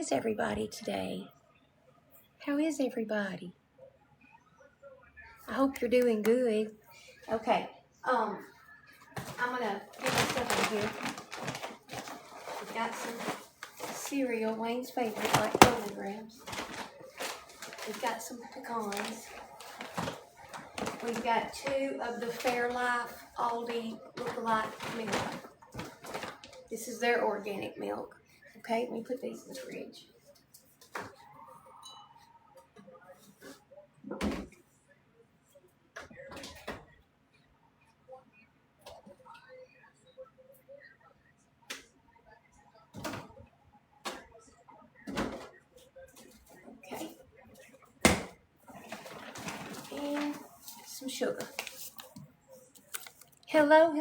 is everybody today? How is everybody? I hope you're doing good. Okay, I'm gonna get my stuff in here. We've got some cereal, Wayne's favorite, like golden grams. We've got some pecans. We've got 2 of the Fairlife Aldi look-alike milk. This is their organic milk. Okay, let me put these in the fridge. Okay. And some sugar. Hello.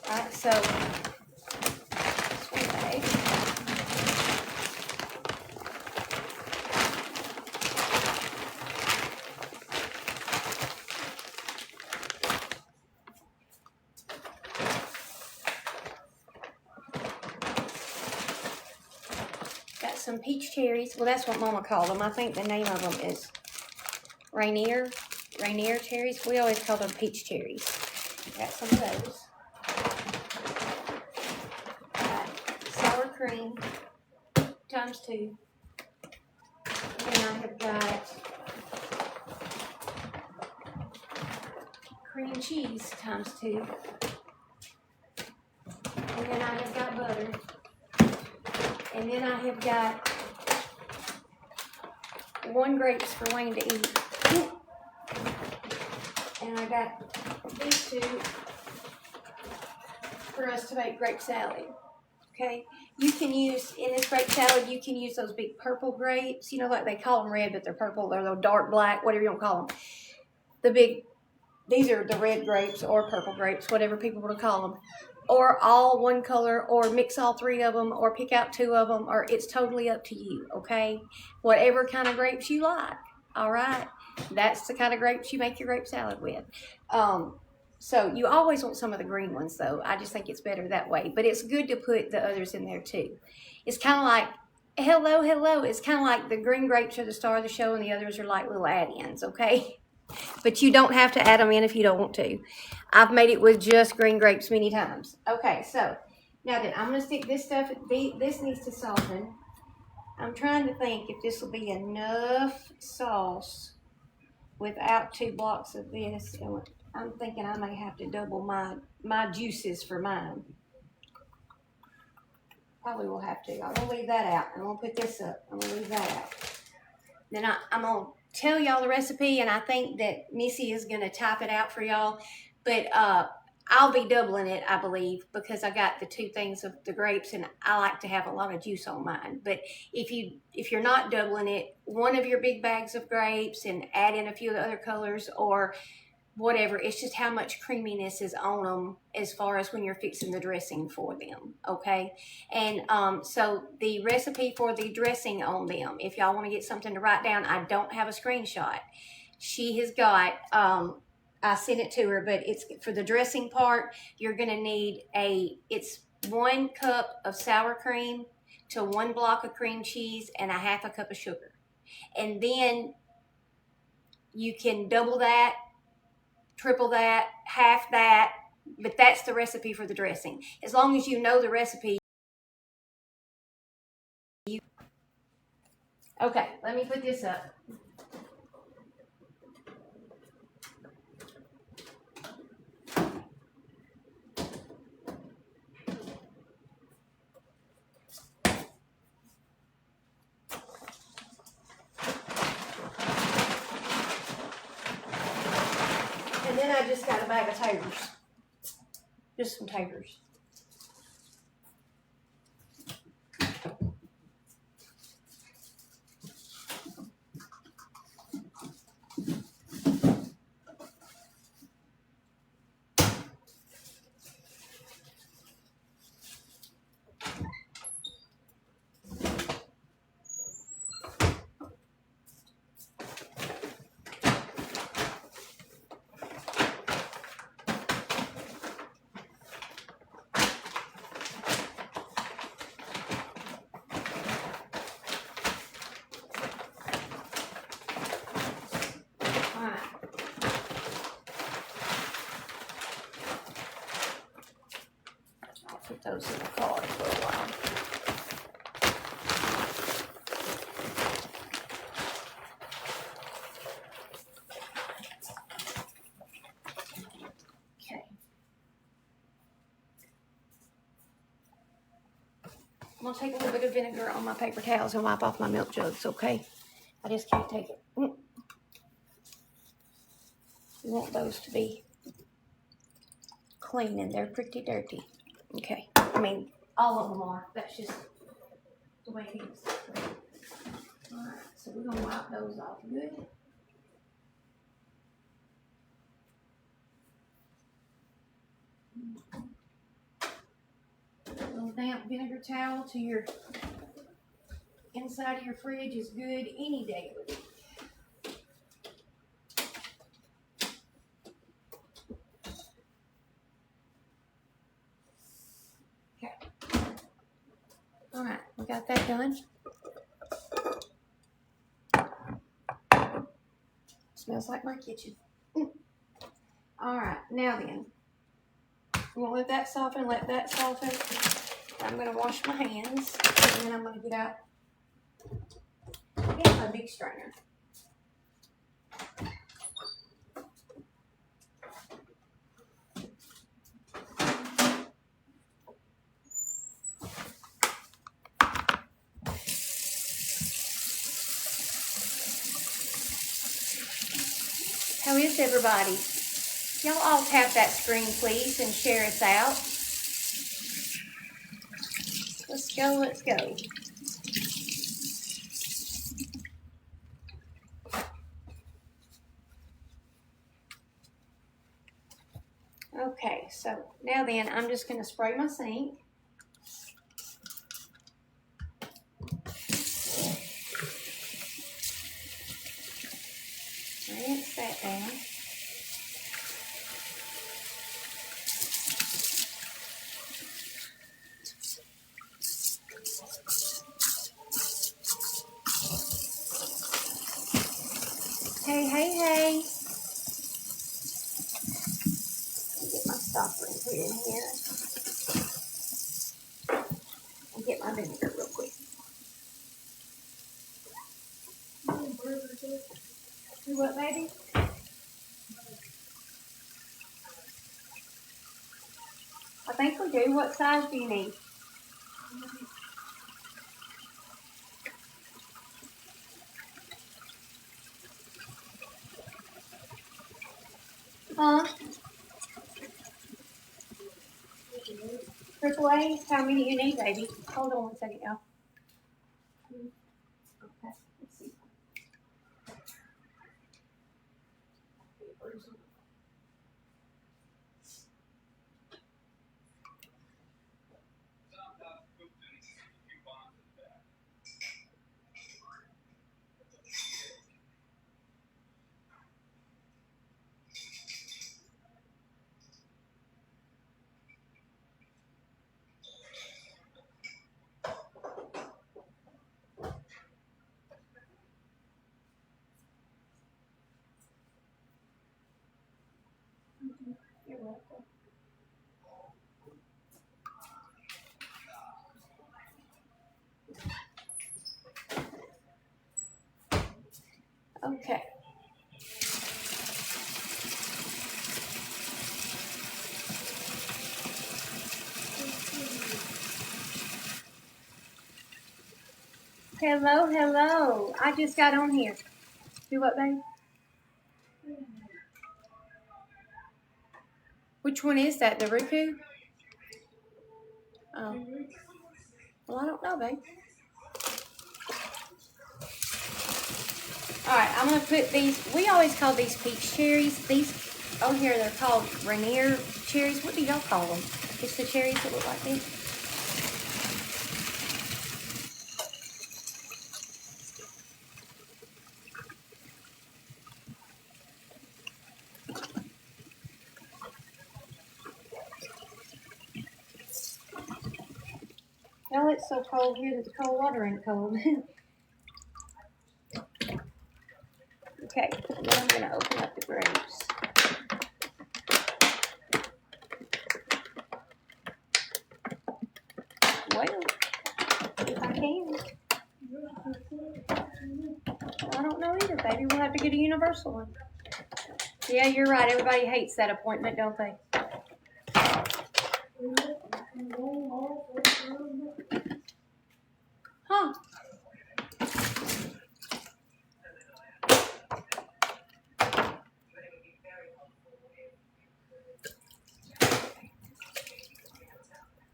Alright, so this one bag. Got some peach cherries. Well, that's what Mama called them. I think the name of them is Rainier cherries. We always call them peach cherries. Got some of those. Got sour cream times 2. And I have got cream cheese times 2. And then I have got butter. And then I have got 1 grapes for Wayne to eat. And I got these 2 for us to make grape salad. Okay? You can use, in this grape salad, you can use those big purple grapes. You know, like they call them red, but they're purple. They're the dark black, whatever you want to call them. These are the red grapes or purple grapes, whatever people want to call them. Or all one color, or mix all 3 of them, or pick out 2 of them, or it's totally up to you, okay? Whatever kind of grapes you like, all right? That's the kind of grapes you make your grape salad with. So you always want some of the green ones, though. I just think it's better that way. But it's good to put the others in there, too. It's kind of like, hello. It's kind of like the green grapes are the star of the show, and the others are like little add-ins, okay? But you don't have to add them in if you don't want to. I've made it with just green grapes many times. Okay, so now then I'm going to stick this stuff. This needs to soften. I'm trying to think if this will be enough sauce without 2 blocks of this. I'm thinking I may have to double my juices for mine. Probably will have to. I'm going to leave that out. I'm going to put this up. I'm going to leave that out. Then I'm going to tell y'all the recipe, and I think that Missy is going to type it out for y'all. But I'll be doubling it, I believe, because I got the 2 things of the grapes, and I like to have a lot of juice on mine. But if you're not doubling it, 1 of your big bags of grapes and add in a few of the other colors or whatever. It's just how much creaminess is on them as far as when you're fixing the dressing for them, okay? And so the recipe for the dressing on them, if y'all want to get something to write down, I don't have a screenshot. She has got, I sent it to her, but it's for the dressing part, you're going to need it's 1 cup of sour cream to 1 block of cream cheese and a 1/2 cup of sugar. And then you can double that, triple that, half that, but that's the recipe for the dressing. As long as you know the recipe. Okay, let me put this up. And then I just got a bag of taters. Just some taters. those in the car for a while. Okay. I'm going to take a little bit of vinegar on my paper towels and wipe off my milk jugs, okay? I just can't take it. We want those to be clean, and they're pretty dirty. Okay. I mean, all of them are. That's just the way it is. Alright, so we're going to wipe those off good. A little damp vinegar towel to your inside of your fridge is good any day of the week. Okay. Alright, we got that done. Smells like my kitchen. Alright, now then. I'm going to let that soften, I'm going to wash my hands, and then I'm going to get my big strainer. How is everybody? Y'all all tap that screen, please, and share us out. Let's go, let's go. Okay, so now then, I'm just going to spray my sink. Rinse that down. Hey. Get my stopper and put it in here. And get my vinegar real quick. Do what, baby? I think we do. What size do you need? Huh? AAA? How many you need, baby? Hold on one second, y'all. Okay, let's see. You're welcome. Okay. Hello. I just got on here. Do what, babe? Which one is that? The Roku? Oh. Well, I don't know, babe. Alright, I'm going to put these. We always call these peach cherries. These on here, they're called Rainier cherries. What do y'all call them? It's the cherries that look like this. Well, it's so cold here that the cold water ain't cold. Okay, and then I'm going to open up the grapes. Well, if I can. I don't know either, baby. We'll have to get a universal one. Yeah, you're right. Everybody hates that appointment, don't they? Huh.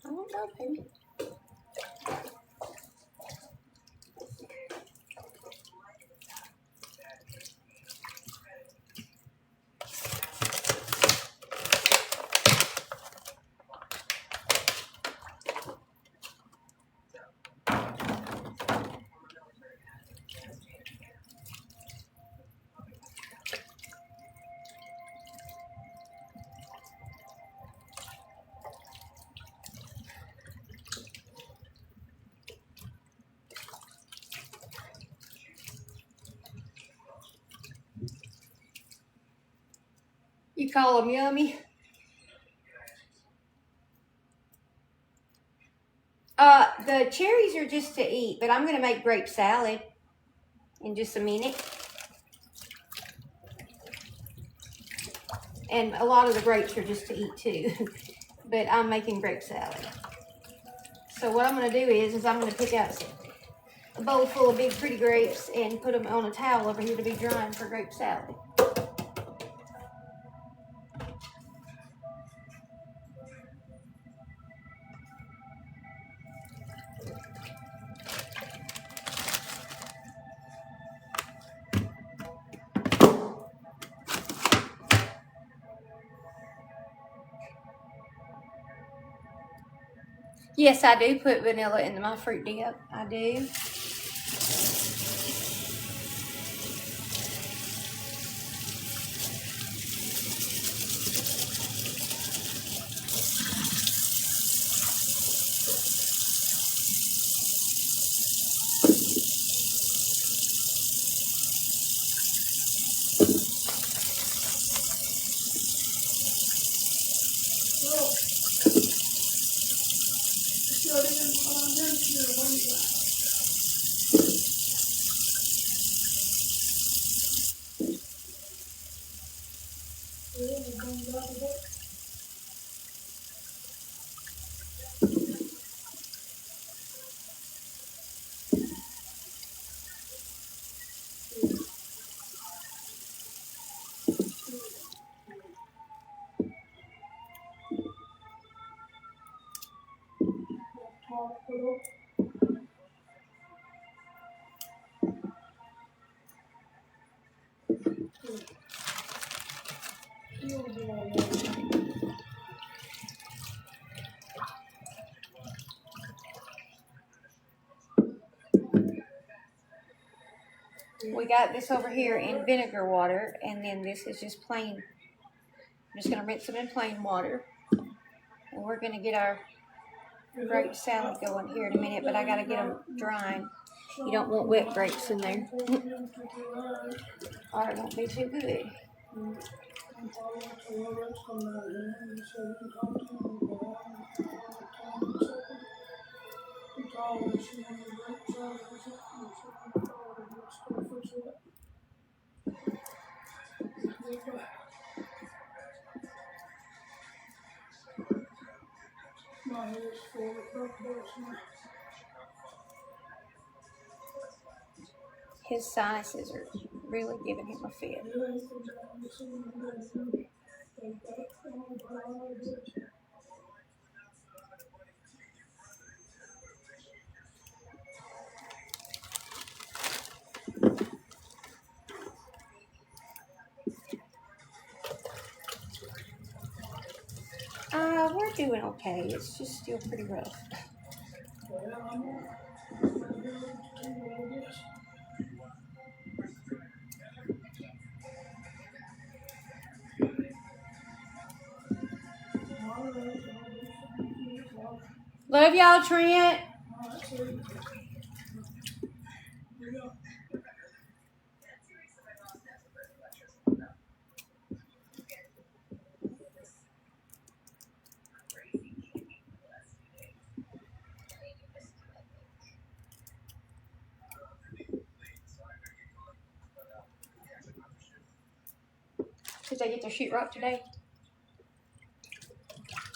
I don't know, baby. You call them yummy? The cherries are just to eat, but I'm going to make grape salad in just a minute. And a lot of the grapes are just to eat too, but I'm making grape salad. So what I'm going to do is I'm going to pick out a bowl full of big pretty grapes and put them on a towel over here to be drying for grape salad. Yes, I do put vanilla in my fruit dip. I do. We got this over here in vinegar water, and then this is just plain. I'm just going to rinse them in plain water. And we're going to get our grape salad going here in a minute, but I got to get them drying. You don't want wet grapes in there, or it won't be too good. His sinuses are really giving him a fit. We're doing okay. It's just still pretty rough. Love y'all, Trent. Did they get their sheetrock today?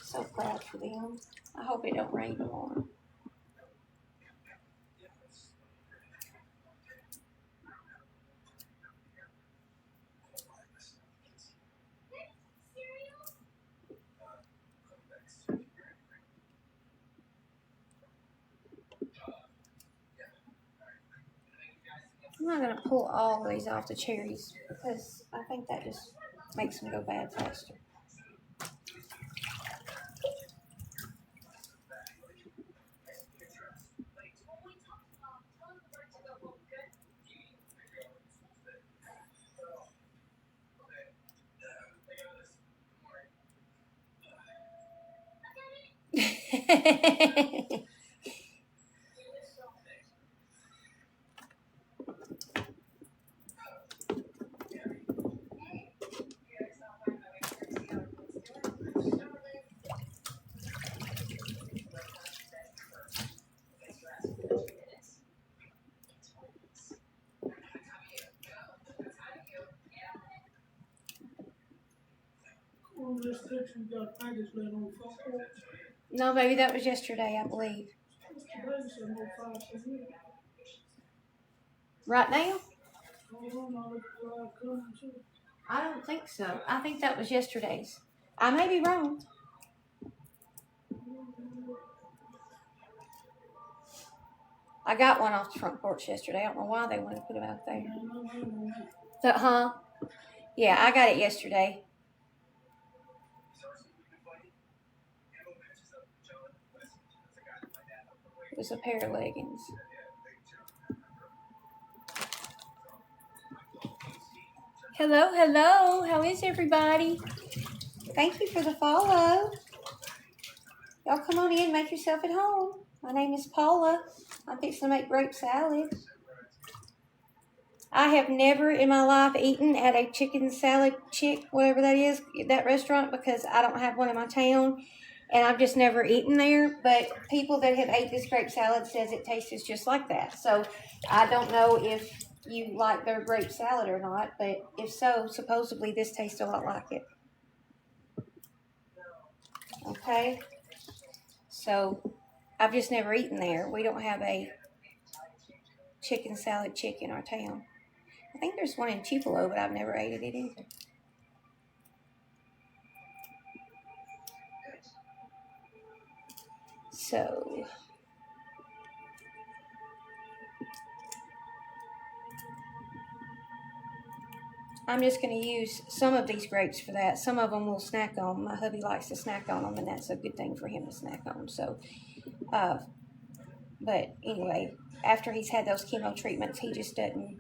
So proud for them. I hope it don't rain tomorrow. I'm not going to pull all these off the cherries because I think that just makes them go bad faster. No, baby, that was yesterday, I believe. Right now? I don't think so. I think that was yesterday's. I may be wrong. I got one off the front porch yesterday. I don't know why they wanted to put it out there. Yeah, I got it yesterday. It was a pair of leggings. Hello, hello. How is everybody? Thank you for the follow. Y'all come on in, make yourself at home. My name is Paula. I'm fixing to make grape salad. I have never in my life eaten at a chicken salad chick, whatever that is, that restaurant, because I don't have one in my town, and I've just never eaten there. But people that have ate this grape salad says it tastes just like that. So I don't know if you like their grape salad or not, but if so, supposedly this tastes a lot like it. Okay? So I've just never eaten there. We don't have a chicken salad chick in our town. I think there's one in Tupelo, but I've never ate it either. So I'm just going to use some of these grapes for that. Some of them we'll snack on. My hubby likes to snack on them, and that's a good thing for him to snack on. So, but anyway, after he's had those chemo treatments, he just doesn't,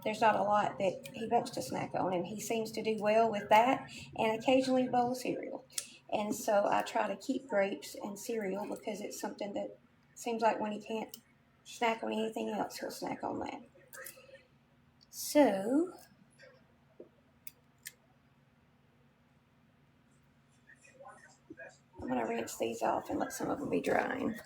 there's not a lot that he wants to snack on, and he seems to do well with that and occasionally a bowl of cereal. And so I try to keep grapes and cereal because it's something that seems like when he can't snack on anything else, he'll snack on that. So I'm going to rinse these off and let some of them be drying.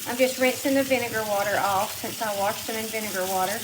I'm just rinsing the vinegar water off since I washed them in vinegar water.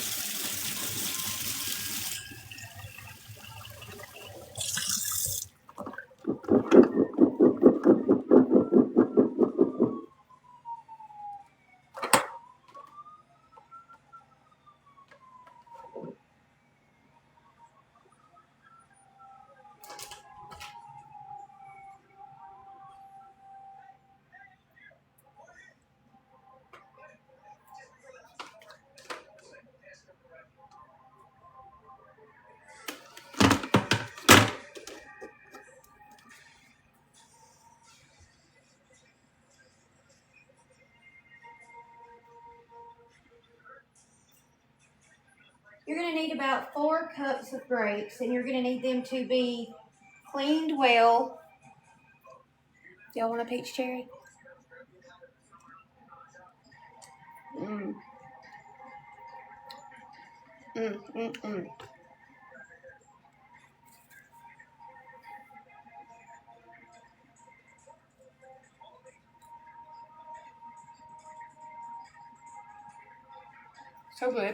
You're going to need about 4 cups of grapes, and you're going to need them to be cleaned well. Y'all want a peach cherry? So good.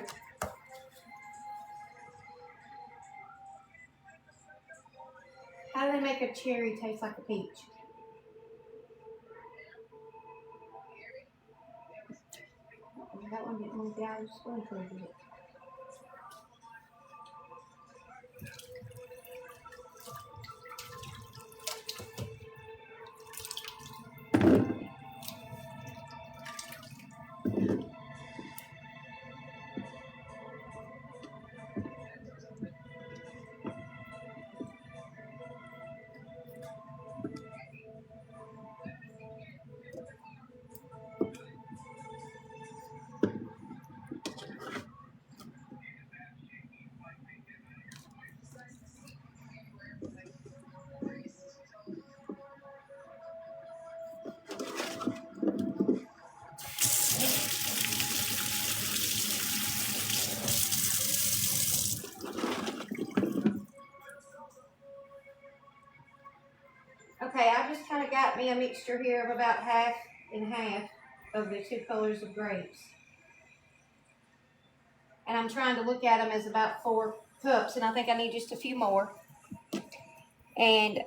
How do they make a cherry taste like a peach? That one didn't move down. Just going to it. Okay, I just kind of got me a mixture here of about half and half of the two colors of grapes. And I'm trying to look at them as about 4 cups, and I think I need just a few more. And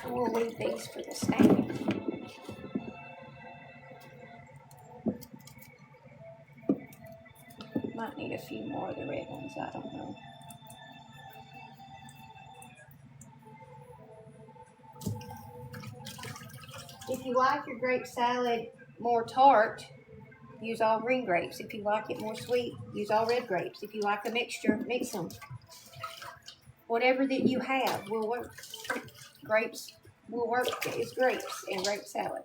we'll leave these for the stand. Might need a few more of the red ones, I don't know. If you like your grape salad more tart, use all green grapes. If you like it more sweet, use all red grapes. If you like a mixture, mix them. Whatever that you have will work. Grapes will work as grapes in grape salad.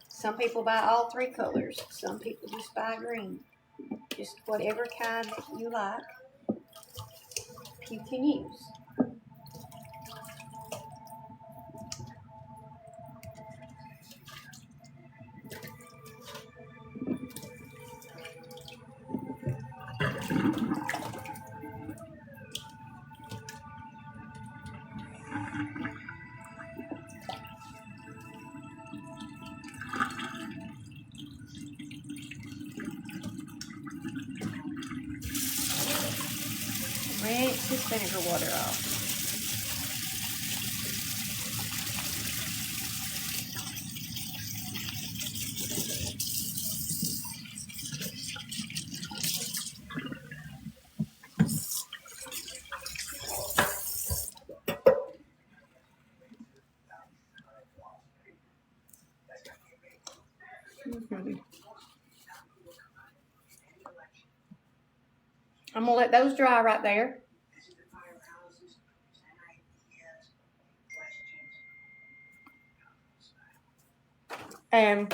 Some people buy all 3 colors. Some people just buy green. Just whatever kind that you like, you can use. Rinse this vinegar water off. I'm gonna let those dry right there. And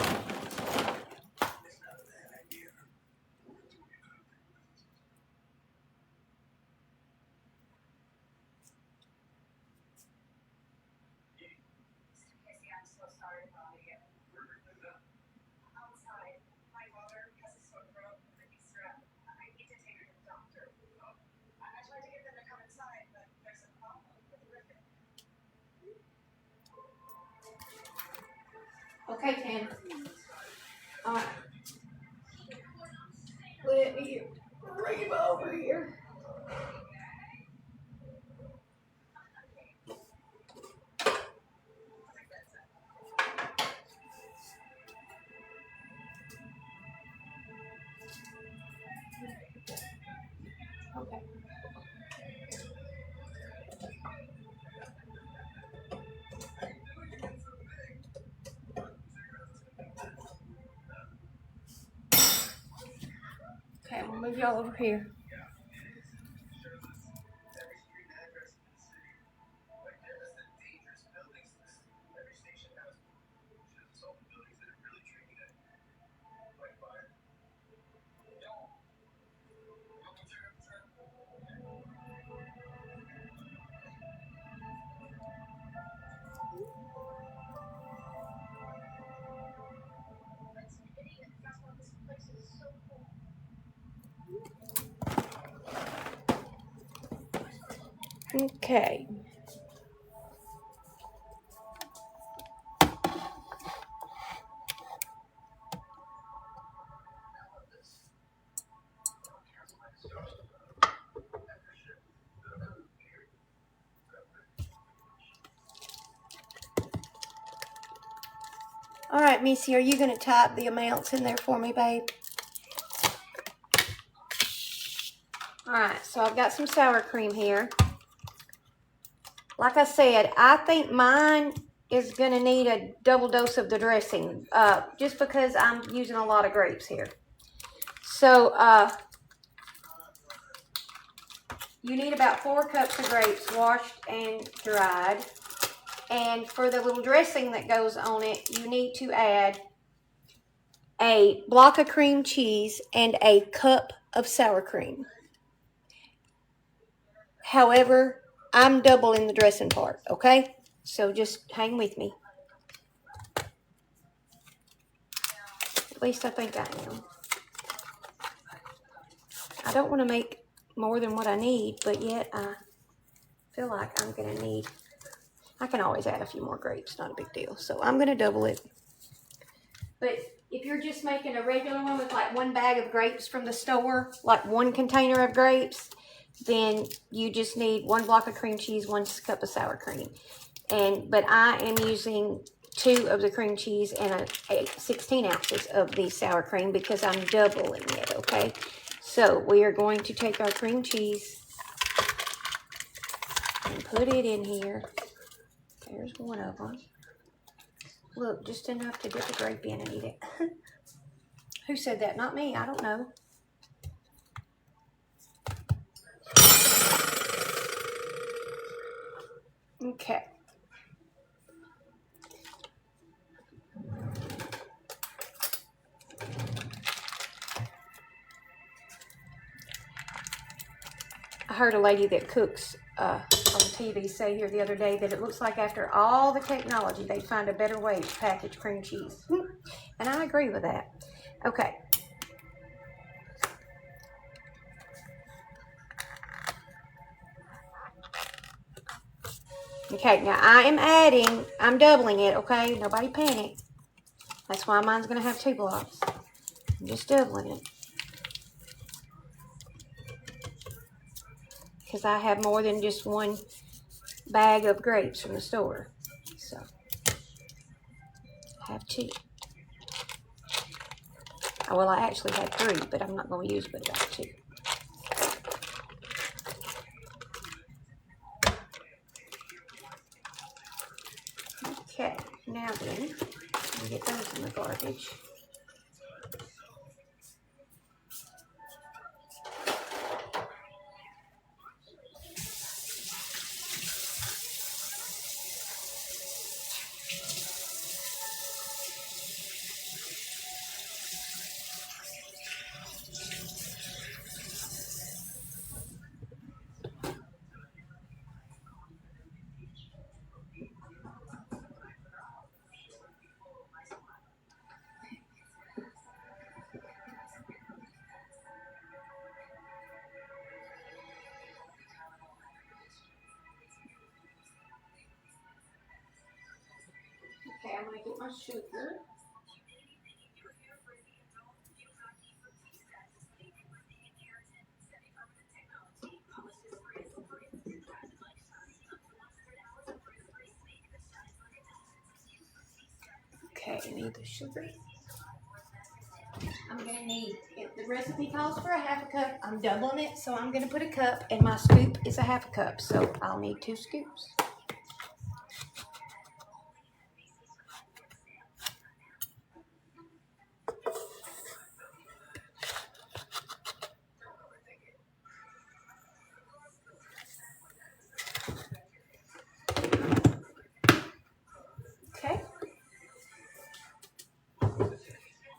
okay, Tam. All right. Let me bring him over here. Okay. Okay, I'm gonna move y'all over here. Okay. All right, Missy, are you going to type the amounts in there for me, babe? All right, so I've got some sour cream here. Like I said, I think mine is going to need a double dose of the dressing, just because I'm using a lot of grapes here. So, you need about 4 cups of grapes washed and dried. And for the little dressing that goes on it, you need to add a block of cream cheese and a cup of sour cream. However, I'm doubling the dressing part, okay? So just hang with me. At least I think I am. I don't want to make more than what I need, but yet I feel like I'm going to need, I can always add a few more grapes, not a big deal. So I'm going to double it. But if you're just making a regular one with like 1 bag of grapes from the store, like 1 container of grapes, then you just need 1 block of cream cheese, 1 cup of sour cream. But I am using 2 of the cream cheese and 16 ounces of the sour cream because I'm doubling it, okay? So we are going to take our cream cheese and put it in here. There's one of them. Look, just enough to get the grape in and eat it. Who said that? Not me. I don't know. Okay. I heard a lady that cooks on TV say here the other day that it looks like after all the technology, they'd find a better way to package cream cheese. And I agree with that. Okay. Okay, now I'm doubling it, okay? Nobody panic. That's why mine's going to have 2 blocks. I'm just doubling it. Because I have more than just 1 bag of grapes from the store. So, I have 2. Well, I actually had 3, but I'm not going to use but about 2. Okay, now then, let me get those in the garbage. Okay, I'm going to get my sugar. Okay, I need the sugar. I'm going to need, if the recipe calls for a 1/2 cup, I'm doubling it, so I'm going to put a cup, and my scoop is a 1/2 cup, so I'll need 2 scoops. Okay.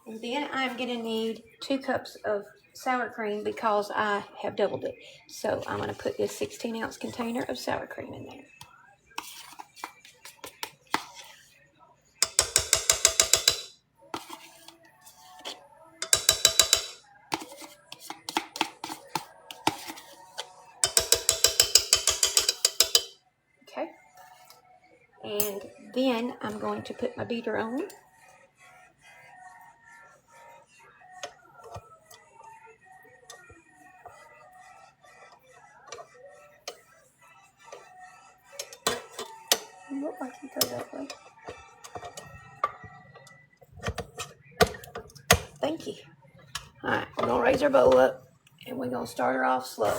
And then I'm going to need 2 cups of sour cream because I have doubled it. So I'm going to put this 16-ounce container of sour cream in there. Then I'm going to put my beater on. It looks like you go that way. Thank you. Alright, we're going to raise our bowl up and we're going to start her off slow.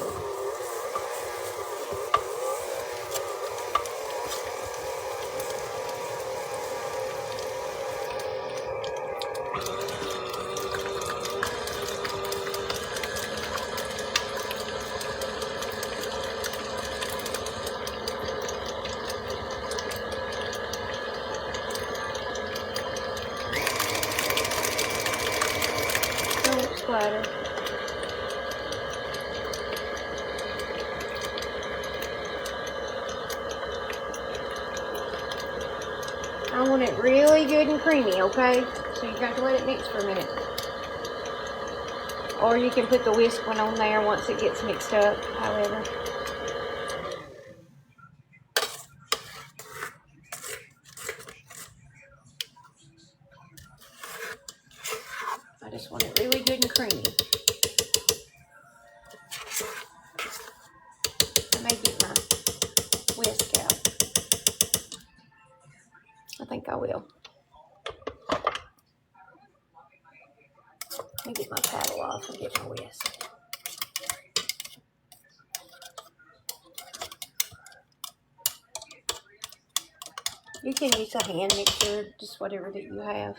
Don't splatter. I want it really good and creamy, okay? So you're going to let it mix for a minute. Or you can put the whisk one on there once it gets mixed up, however. I just want it really good and creamy. I may get my whisk out. I think I will. Let me get my paddle off and get my whisk. You can use a hand mixer, just whatever that you have.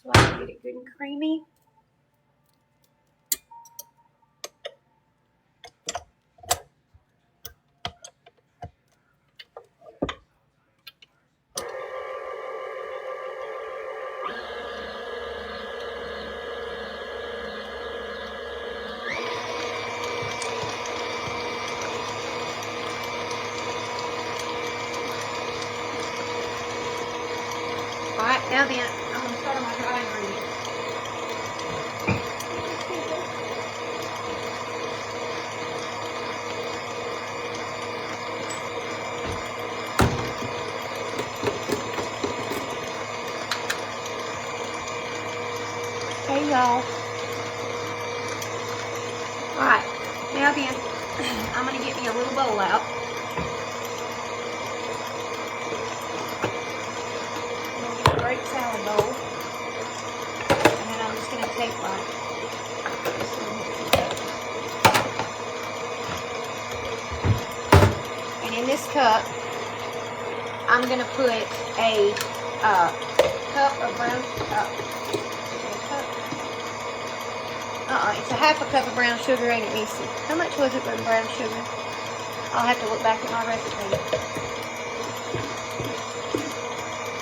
So I can get it good and creamy. Alright, now then, I'm going to start on my dry ingredients. Hey y'all. Alright, now then, I'm going to get me a little bowl out. Great salad bowl, and then I'm just going to take and in this cup I'm going to put a cup of brown it's a half a cup of brown sugar, ain't it, Missy? How much was it for brown sugar? I'll have to look back at my recipe.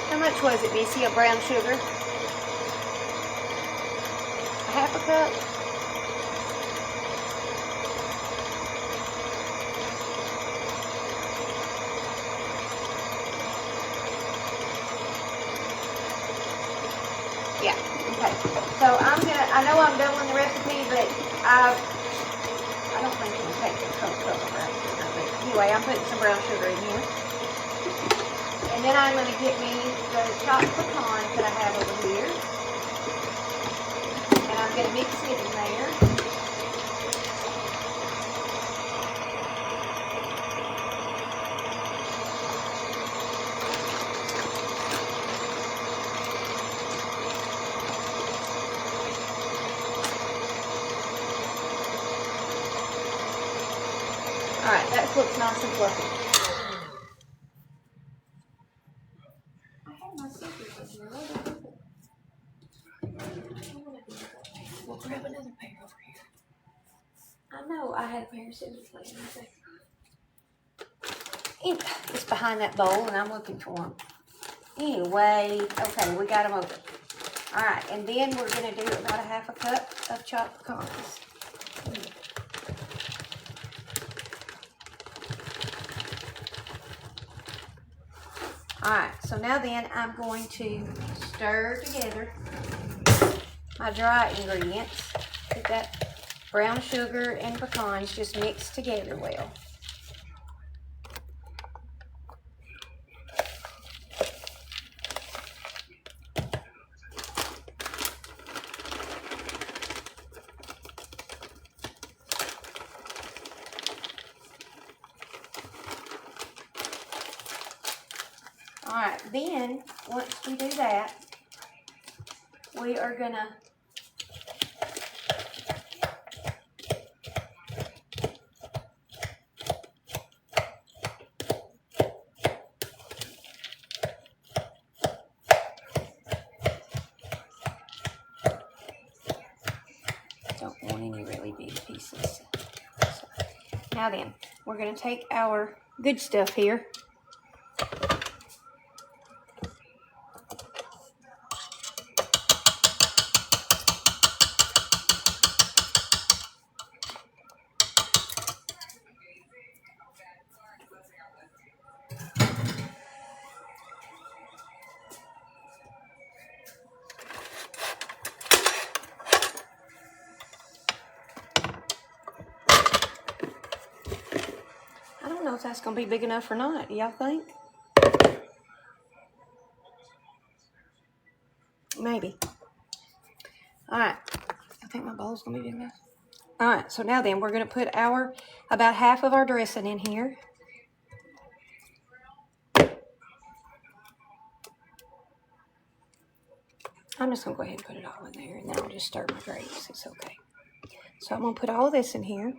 How much was it, Missy, of brown sugar? A half a cup? Yeah, okay. So I know I'm doubling the recipe, but I don't think I'm going to take the whole cup of brown sugar. But anyway, I'm putting some brown sugar in here. And then I'm going to get me the chopped pecans that I have over here. And I'm going to mix it in there. Alright, that looks nice and fluffy. We'll grab another pair over here. I know I had a pair of scissors laying right there. It's behind that bowl and I'm looking for them. Anyway, okay, we got them open. All right, and then we're going to do about a 1/2 cup of chopped pecans. All right, so now then I'm going to stir together my dry ingredients. Get that brown sugar and pecans just mixed together well. All right, then once we do that, we are gonna don't want any really big pieces. So, now then, we're gonna take our good stuff here. I don't know if that's gonna be big enough or not. Do y'all think? Maybe. All right. I think my bowl's gonna be big enough. All right. So now then, we're gonna put about half of our dressing in here. I'm just gonna go ahead and put it all in there, and then I'll just stir my grapes. It's okay. So I'm gonna put all this in here,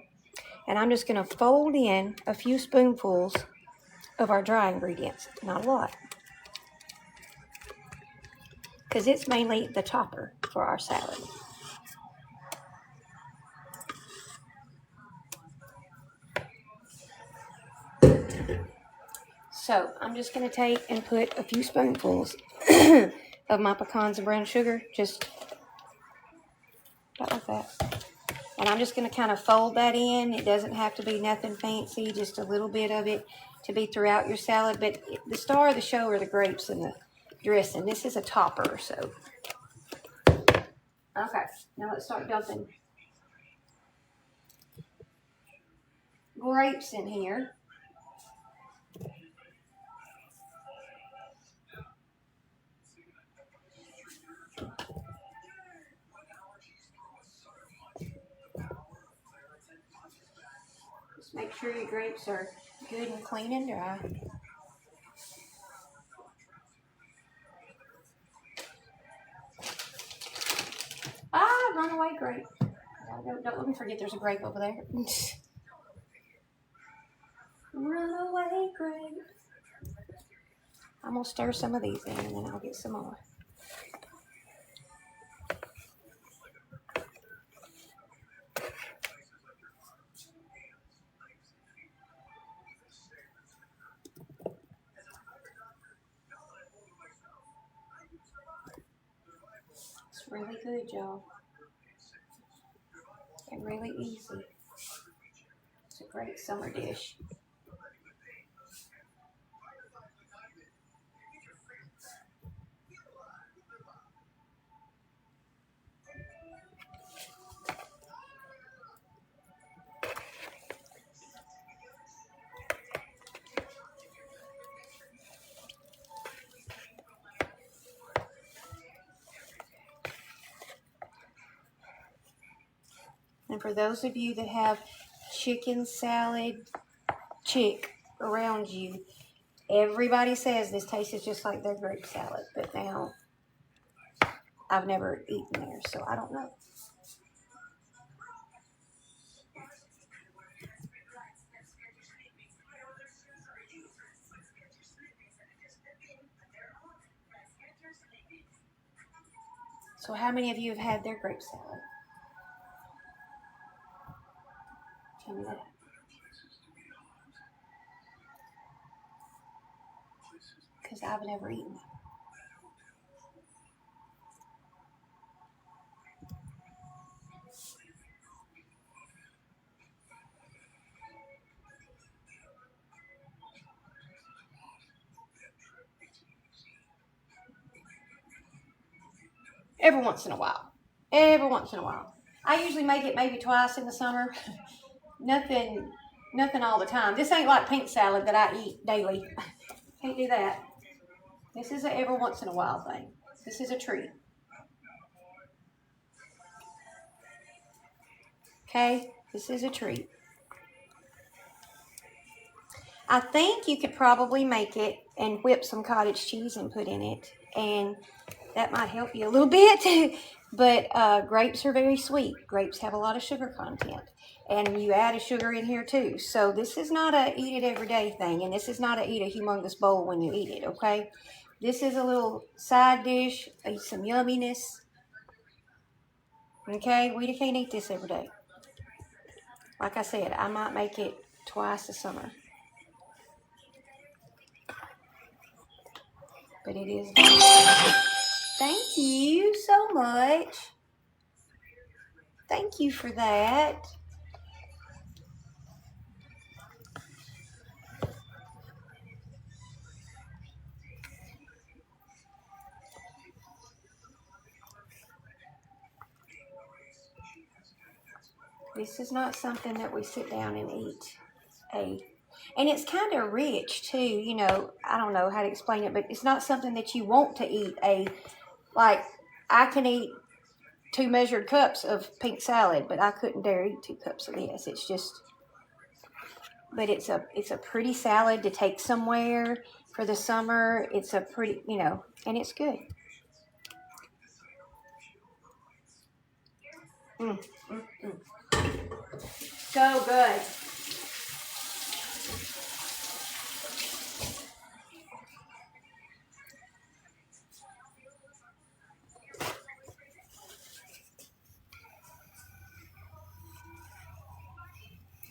and I'm just gonna fold in a few spoonfuls of our dry ingredients. Not a lot, because it's mainly the topper for our salad. So I'm just going to take and put a few spoonfuls of my pecans and brown sugar, just about like that. And I'm just going to kind of fold that in. It doesn't have to be nothing fancy, just a little bit of it to be throughout your salad. But the star of the show are the grapes and the dressing. This is a topper, so. Okay, now let's start dumping grapes in here. Just make sure your grapes are good and clean and dry. Ah, runaway grape. Don't let me forget there's a grape over there. Runaway grape. I'm going to stir some of these in, and then I'll get some more. It's really good, y'all. And really easy. It's a great summer dish. And for those of you that have chicken salad chick around you, everybody says this tastes just like their grape salad. But now, I've never eaten theirs, so I don't know. So how many of you have had their grape salad? Tell me that. Because I've never eaten it. every once in a while. Every once in a while. I usually make it maybe twice in the summer. Nothing all the time. This ain't like pink salad that I eat daily. Can't do that. This is a every once in a while thing. This is a treat. Okay? This is a treat. I think you could probably make it and whip some cottage cheese and put in it. And that might help you a little bit. But grapes are very sweet. Grapes have a lot of sugar content. And you add a sugar in here too. So this is not a eat it every day thing. And this is not a eat a humongous bowl when you eat it, okay? This is a little side dish, some yumminess. Okay, we can't eat this every day. Like I said, I might make it twice a summer. But it is. Thank you so much. Thank you for that. This is not something that we sit down and eat. And it's kind of rich too, you know, I don't know how to explain it, but it's not something that you want to eat. Like, I can eat 2 measured cups of pink salad, but I couldn't dare eat 2 cups of this. It's just, but it's a pretty salad to take somewhere for the summer. It's a pretty, you know, and it's good. So good.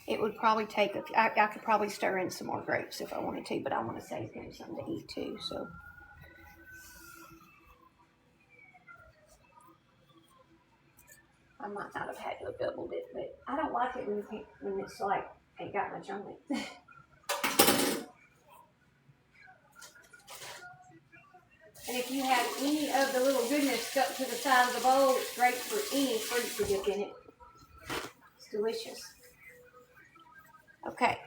It would probably take I could probably stir in some more grapes if I wanted to, but I want to save him something to eat too. So I might not have had to have doubled it, but I don't like it when it's like ain't got much on it. And if you have any of the little goodness stuck to the side of the bowl, it's great for any fruit to dip in it. It's delicious. Okay.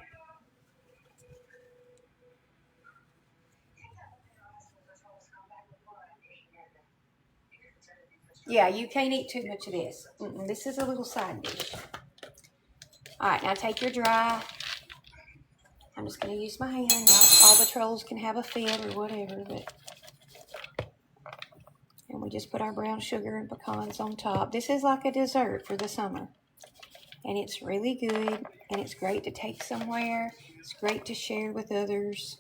Yeah, you can't eat too much of this. This is a little side dish. All right, now take your dry. I'm just going to use my hand. All the trolls can have a fit or whatever, but. And we just put our brown sugar and pecans on top. This is like a dessert for the summer. And it's really good. And it's great to take somewhere. It's great to share with others.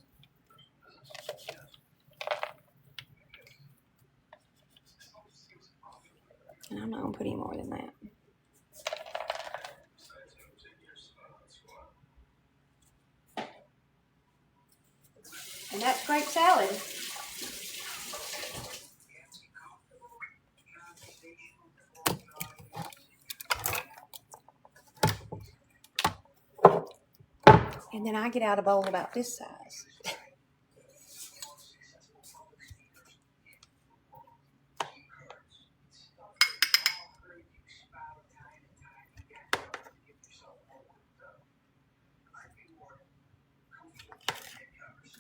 And I'm not going to put any more than that. And that's grape salad. And then I get out a bowl about this size.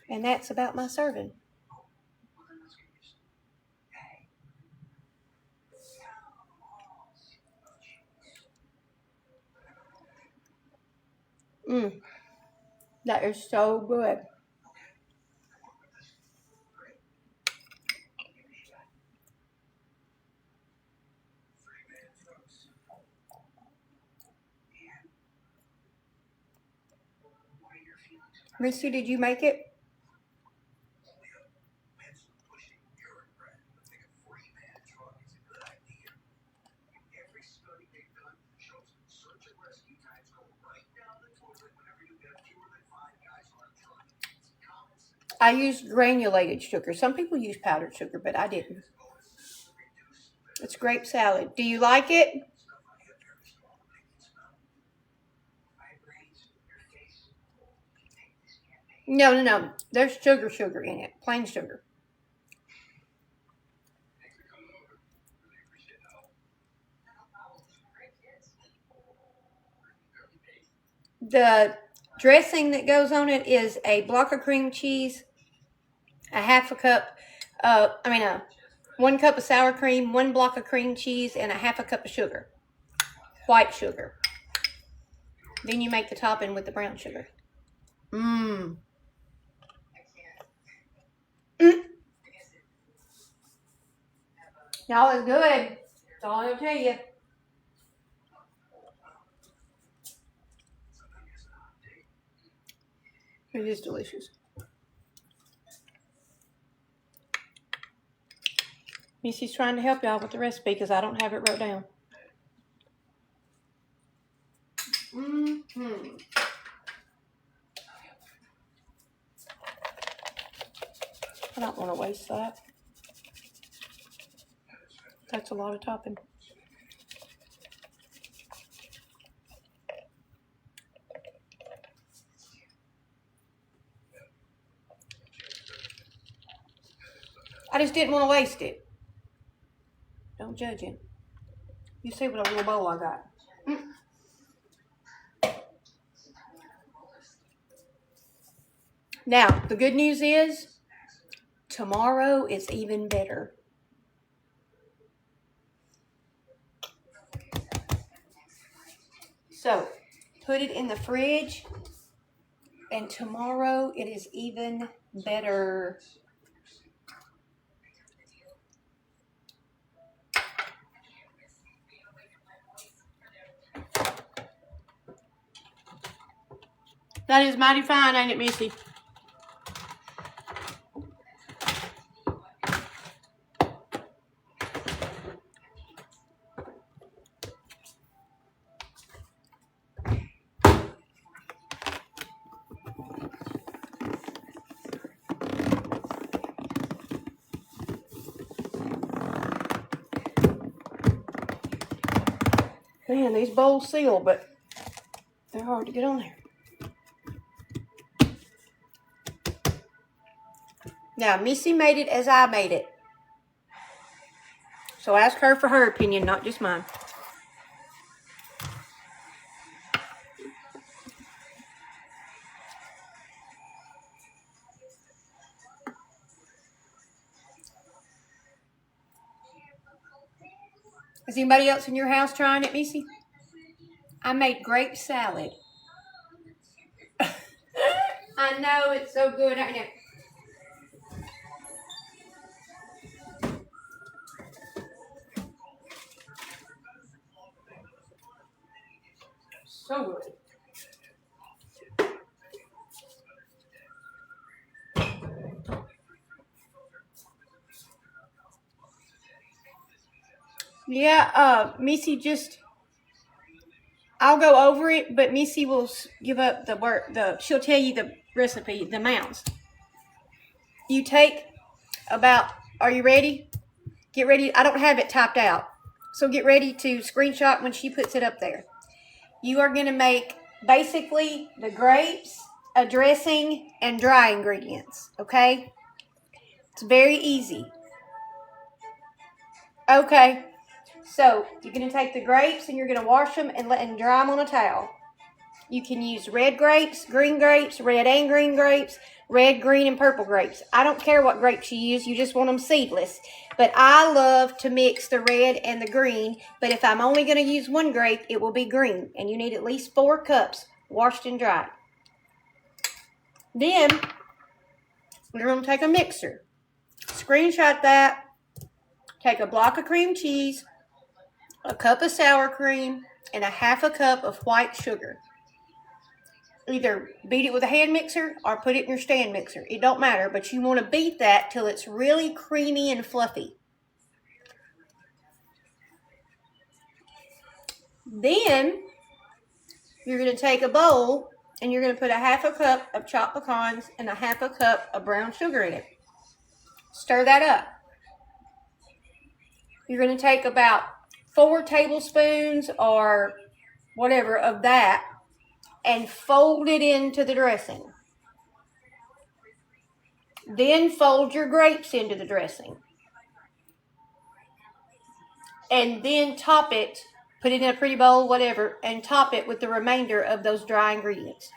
And that's about my serving. That is so good. Missy, did you make it? I used granulated sugar. Some people use powdered sugar, but I didn't. It's grape salad. Do you like it? No. There's sugar in it. Plain sugar. The dressing that goes on it is a block of cream cheese, a half a cup, 1 cup of sour cream, 1 block of cream cheese, and a half a cup of sugar, white sugar. Then you make the topping with the brown sugar. Mmm. Y'all, is good. That's all I'll tell you. It is delicious. Missy's trying to help y'all with the recipe because I don't have it wrote down. I don't want to waste that. That's a lot of topping. I just didn't want to waste it. Don't judge it. You see what a little bowl I got. Now, the good news is, tomorrow is even better. So, put it in the fridge, and tomorrow it is even better. That is mighty fine, ain't it, Missy? Man, these bowls seal, but they're hard to get on there. Now, Missy made it as I made it. So ask her for her opinion, not just mine. Is anybody else in your house trying it, Missy? I made grape salad. I know, it's so good. I know. So good. Yeah, Missy I'll go over it, but Missy will give up the work. She'll tell you the recipe, the amounts. You take are you ready? Get ready. I don't have it typed out. So get ready to screenshot when she puts it up there. You are going to make basically the grapes, a dressing, and dry ingredients, okay? It's very easy. Okay, so you're going to take the grapes and you're going to wash them and dry them on a towel. You can use red grapes, red and green grapes, red, green, and purple grapes. I don't care what grapes you use. You just want them seedless. But I love to mix the red and the green. But if I'm only going to use one grape, it will be green. And you need at least 4 cups washed and dried. Then, we're going to take a mixer. Screenshot that. Take a block of cream cheese, a cup of sour cream, and a half a cup of white sugar. Either beat it with a hand mixer or put it in your stand mixer. It don't matter, but you want to beat that till it's really creamy and fluffy. Then, you're going to take a bowl and you're going to put a half a cup of chopped pecans and a half a cup of brown sugar in it. Stir that up. You're going to take about 4 tablespoons or whatever of that and fold it into the dressing. Then fold your grapes into the dressing. And then top it Put it in a pretty bowl, whatever, and top it with the remainder of those dry ingredients.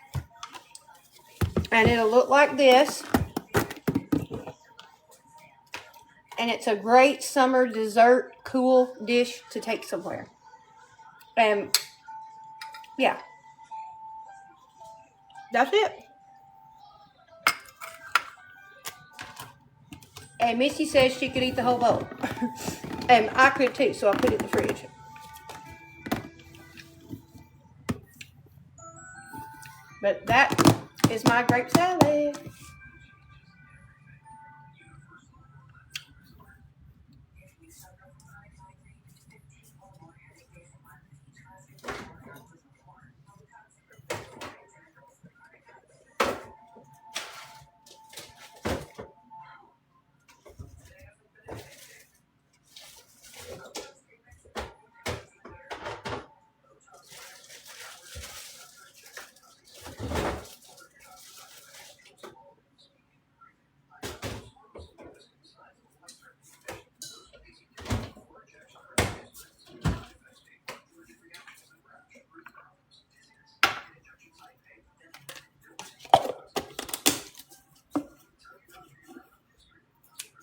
And it'll look like this. And it's a great summer dessert, cool dish to take somewhere. And yeah, that's it. And Missy says she could eat the whole bowl. And I could too, so I put it in the fridge. But that is my grape salad.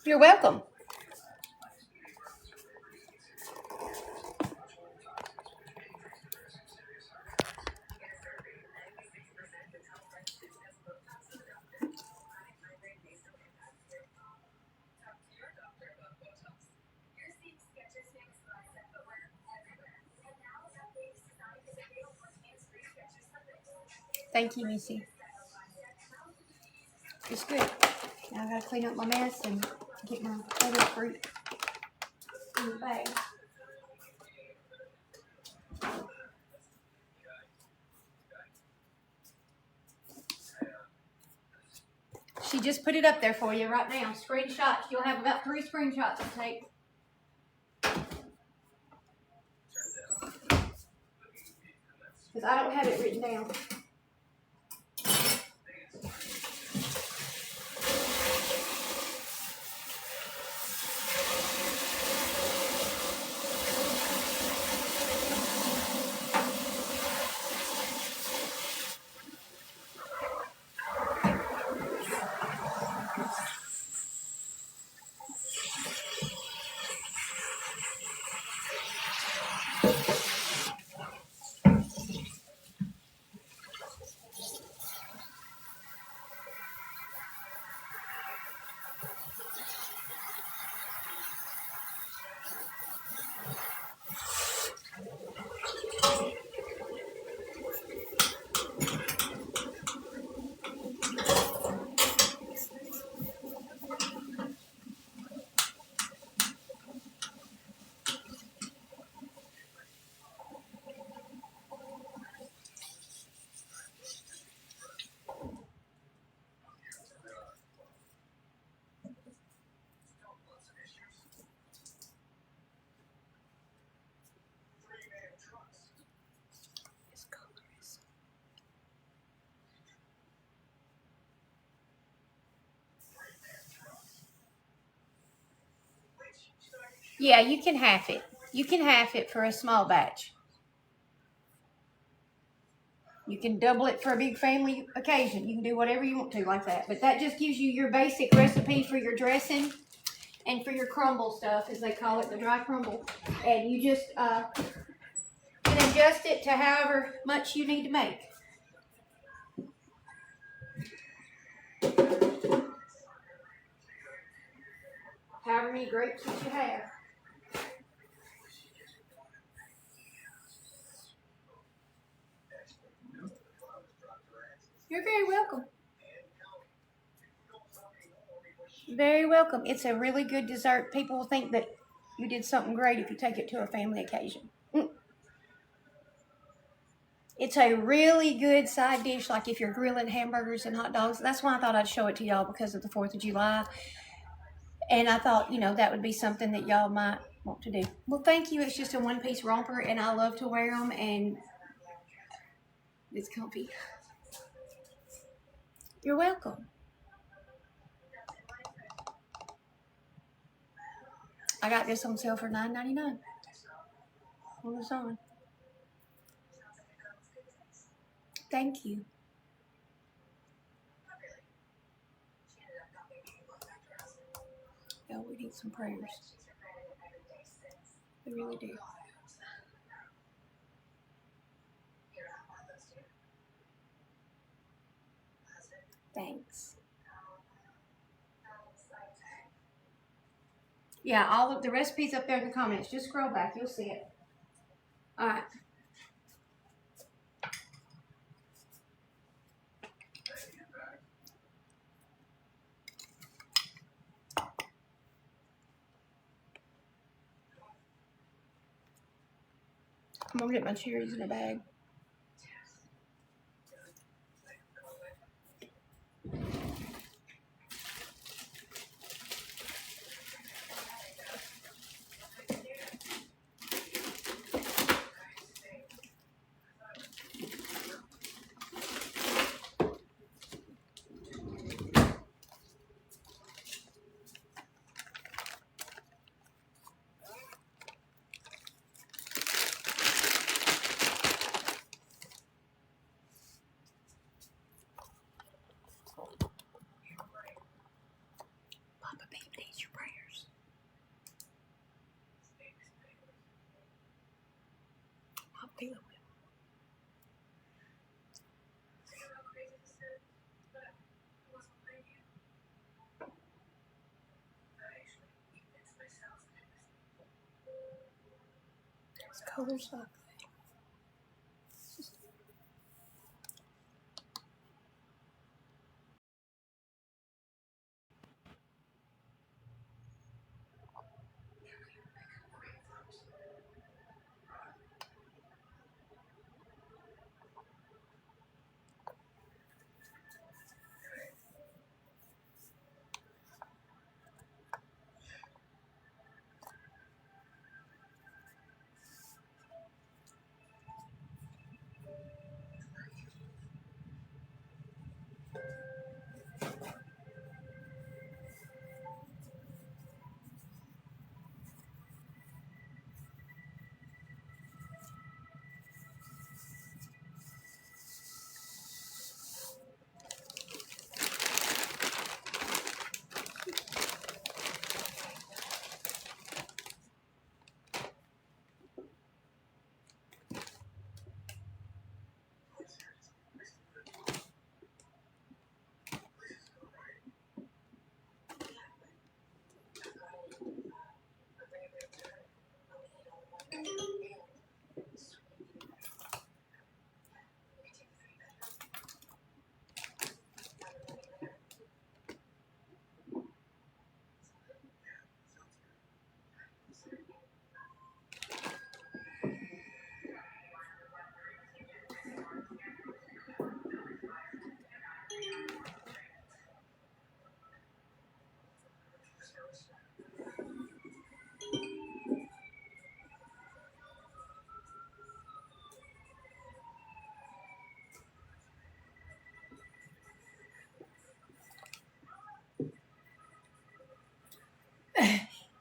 You're welcome. Thank you, Missy. It's good. Now I gotta clean up my mess and get my other fruit in the bag. She just put it up there for you right now. Screenshots. You'll have about 3 screenshots to take. Because I don't have it written down. Yeah, you can half it. You can half it for a small batch. You can double it for a big family occasion. You can do whatever you want to like that. But that just gives you your basic recipe for your dressing and for your crumble stuff, as they call it, the dry crumble. And you just can adjust it to however much you need to make. However many grapes that you have. You're very welcome. Very welcome. It's a really good dessert. People will think that you did something great if you take it to a family occasion. It's a really good side dish, like if you're grilling hamburgers and hot dogs. That's why I thought I'd show it to y'all, because of the 4th of July. And I thought, that would be something that y'all might want to do. Well, thank you. It's just a one-piece romper, and I love to wear them, and it's comfy. You're welcome. I got this on sale for $9.99 on Amazon. Thank you. Oh, we need some prayers. We really do. Thanks. Yeah, all of the recipes up there in the comments. Just scroll back, you'll see it. All right. I'm gonna get my cherries in a bag. Papa Babe needs your prayers. I'm feeling it. This color's ugly.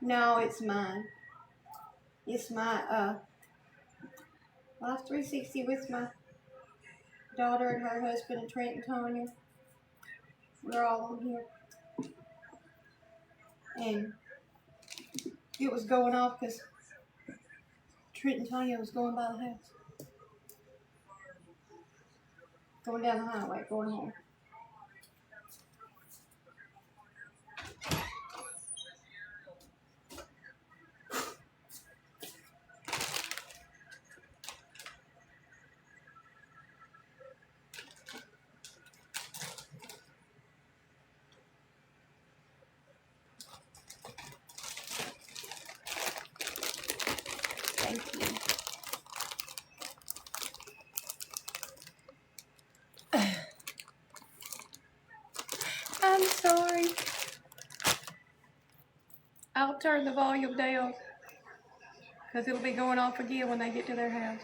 No, it's mine. It's my Life 360 with my daughter and her husband and Trent and Tanya. We're all on here. And it was going off because Trent and Tanya was going by the house. Going down the highway, going home. Thank you. I'm sorry. I'll turn the volume down because it'll be going off again when they get to their house.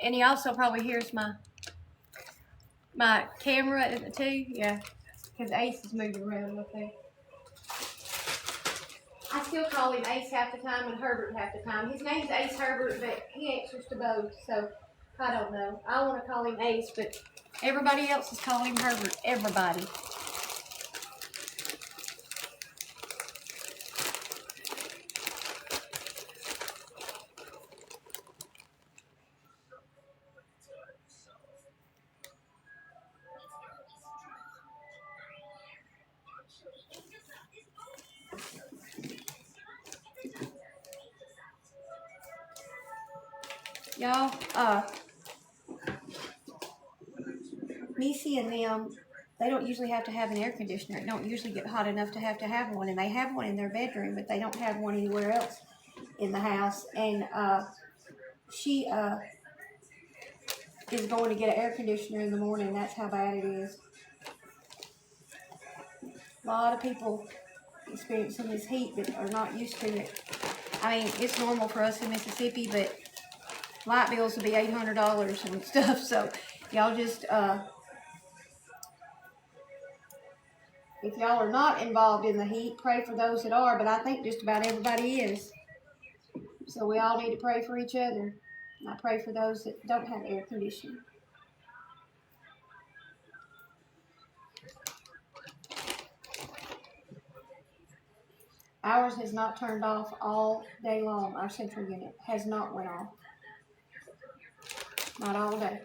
And he also probably hears my camera too. Yeah. because Ace is moving around up there. I still call him Ace half the time and Herbert half the time. His name's Ace Herbert, but he answers to both, so I don't know. I want to call him Ace, but everybody else is calling him Herbert. Everybody. Y'all, Missy and them, they don't usually have to have an air conditioner. It don't usually get hot enough to have one, and they have one in their bedroom, but they don't have one anywhere else in the house. And she is going to get an air conditioner in the morning. That's how bad it is. A lot of people experiencing this heat that are not used to it. I mean, it's normal for us in Mississippi, but light bills will be $800 and stuff. So y'all just, if y'all are not involved in the heat, pray for those that are. But I think just about everybody is. So we all need to pray for each other. And I pray for those that don't have air conditioning. Ours has not turned off all day long. Our central unit has not went off. Not all day.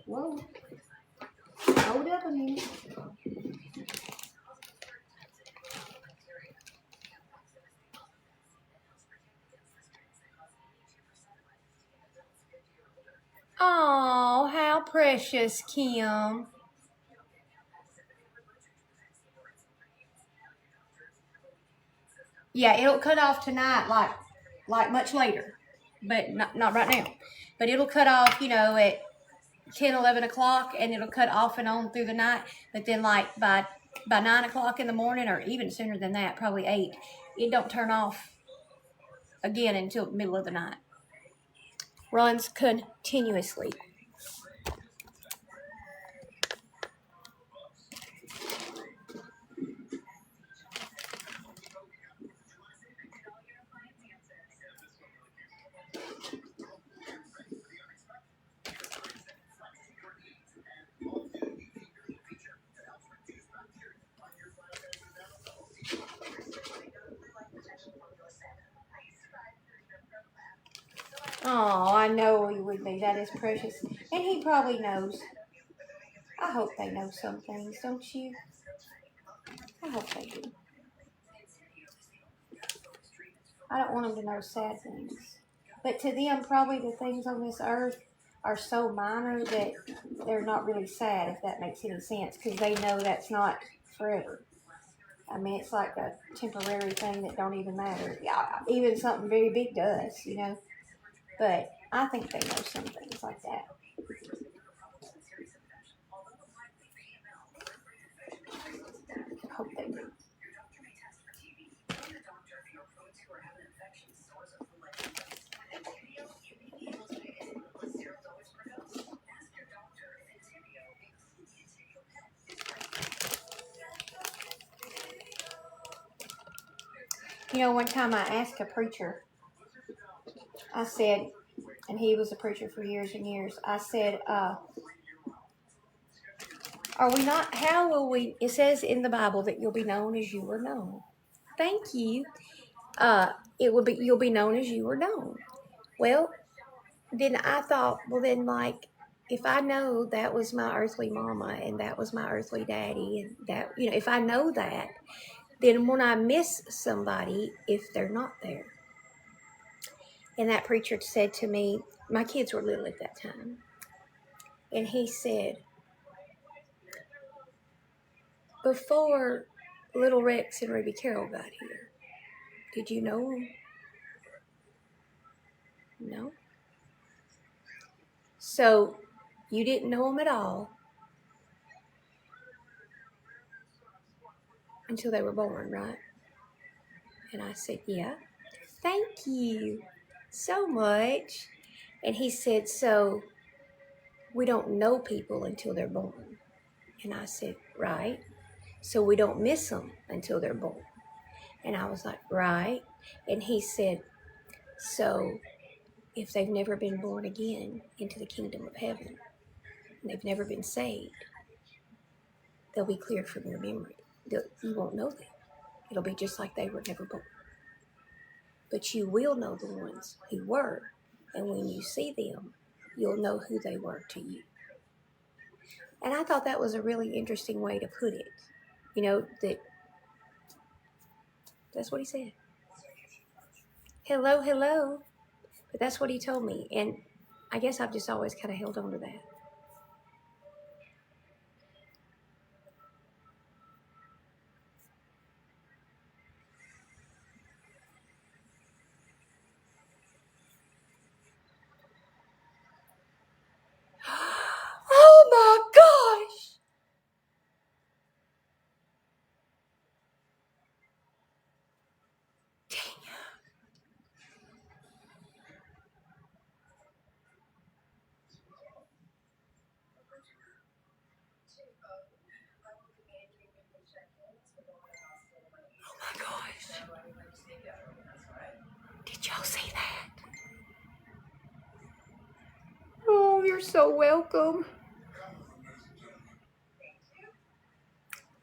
Whoa. Hold up a minute. Oh, how precious, Kim. Yeah, it'll cut off tonight, like much later, but not right now. But it'll cut off, at 10, 11 o'clock, and it'll cut off and on through the night. But then, like by 9 o'clock in the morning, or even sooner than that, probably 8, it don't turn off again until the middle of the night. Runs continuously. Oh, I know he would be. That is precious. And he probably knows. I hope they know some things, don't you? I hope they do. I don't want them to know sad things. But to them, probably the things on this earth are so minor that they're not really sad, if that makes any sense, because they know that's not forever. I mean, it's like a temporary thing that don't even matter. Yeah, even something very big does, But I think they know some things like that. Hope they do. One time I asked a preacher, I said, and he was a preacher for years and years, I said, are we not, how will we, it says in the Bible that you'll be known as you were known. Thank you. You'll be known as you were known. Well, then I thought, well then, like, if I know that was my earthly mama and that was my earthly daddy, and that, if I know that, then when I miss somebody, if they're not there. And that preacher said to me, my kids were little at that time, and he said, before little Rex and Ruby Carroll got here, did you know them? No. So you didn't know them at all until they were born, right? And I said, yeah. Thank you so much. And he said, so we don't know people until they're born. And I said, right. So we don't miss them until they're born. And I was like, right. And he said, so if they've never been born again into the kingdom of heaven, and they've never been saved, they'll be cleared from your memory. You won't know them. It'll be just like they were never born. But you will know the ones who were. And when you see them, you'll know who they were to you. And I thought that was a really interesting way to put it. You know, that's what he said. Hello, hello. But that's what he told me. And I guess I've just always kind of held on to that. Oh my gosh! Oh my gosh. Did y'all see that? Oh, you're so welcome.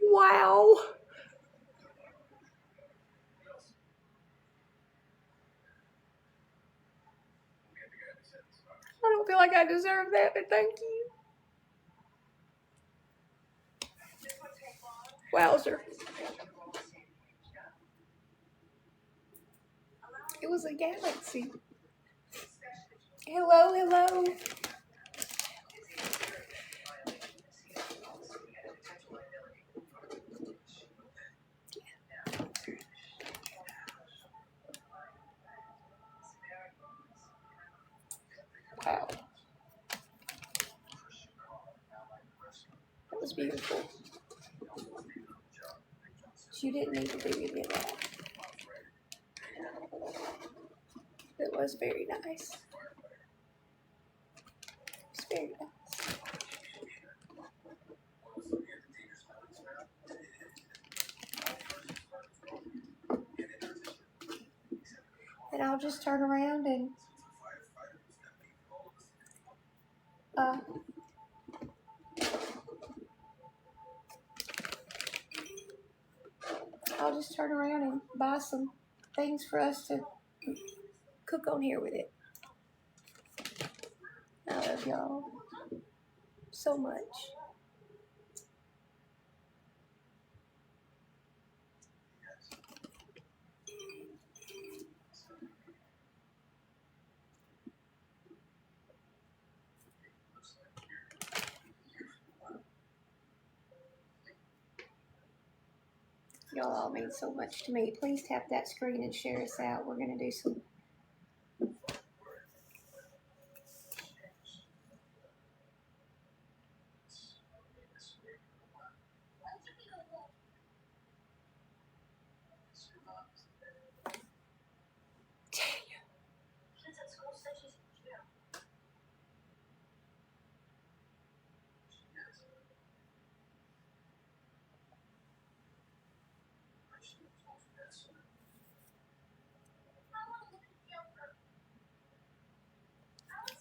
Wow. I don't feel like I deserve that, but thank you. Wowzer. It was a galaxy. Hello, hello. Wow. That was beautiful. You didn't need to do any of that. It was very nice. It's very nice. And I'll just turn around and I'll just turn around and buy some things for us to cook on here with it. I love y'all so much. Y'all all mean so much to me. Please tap that screen and share us out. We're going to do some.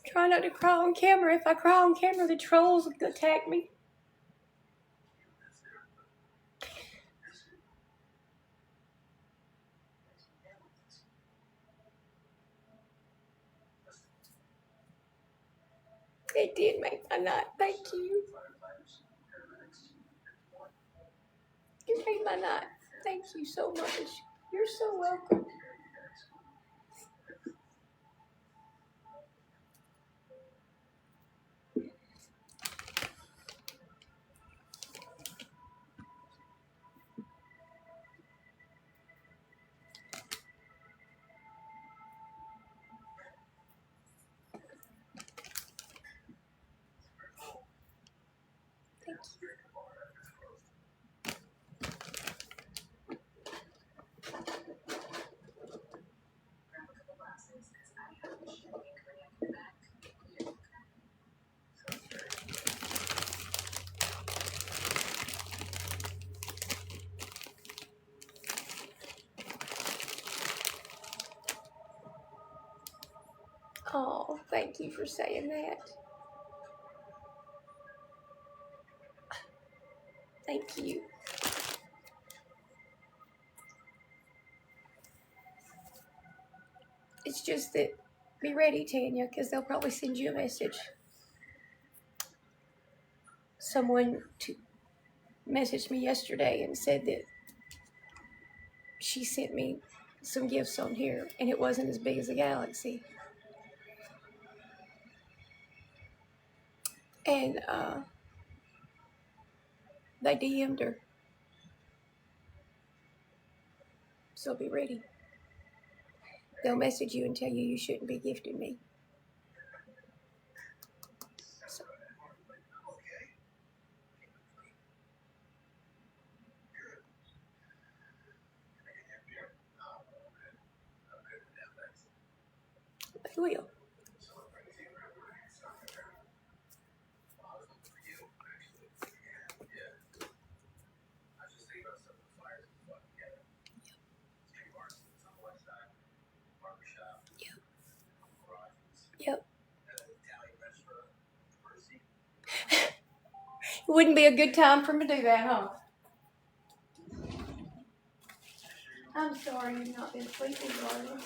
Try not to cry on camera. If I cry on camera, the trolls will attack me. It did make my night. Thank you. You made my night. Thank you so much. You're so welcome. Thank you. Oh, thank you for saying that. Thank you. It's just that, be ready, Tanya, because they'll probably send you a message. Someone messaged me yesterday and said that she sent me some gifts on here, and it wasn't as big as a galaxy. And they DM'd her. So be ready. They'll message you and tell you shouldn't be gifting me. So. They will. Yep. It wouldn't be a good time for me to do that, huh? I'm sorry you've not been sleeping, darling.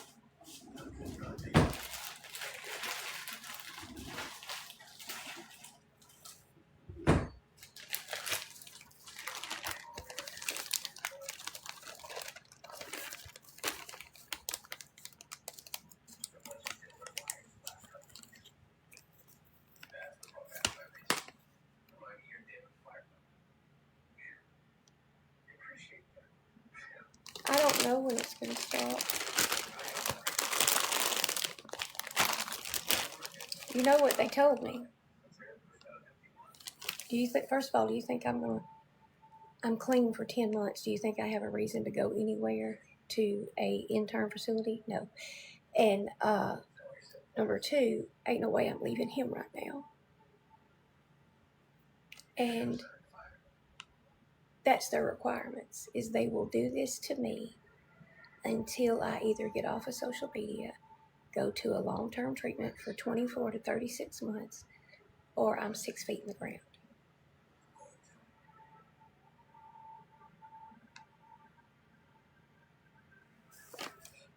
I don't know when it's going to stop. You know what they told me? Do you think, first of all, do you think I'm clean for 10 months. Do you think I have a reason to go anywhere to a intern facility? No. And number two, ain't no way I'm leaving him right now. And that's their requirements, is they will do this to me until I either get off of social media, go to a long-term treatment for 24 to 36 months, or I'm 6 feet in the ground.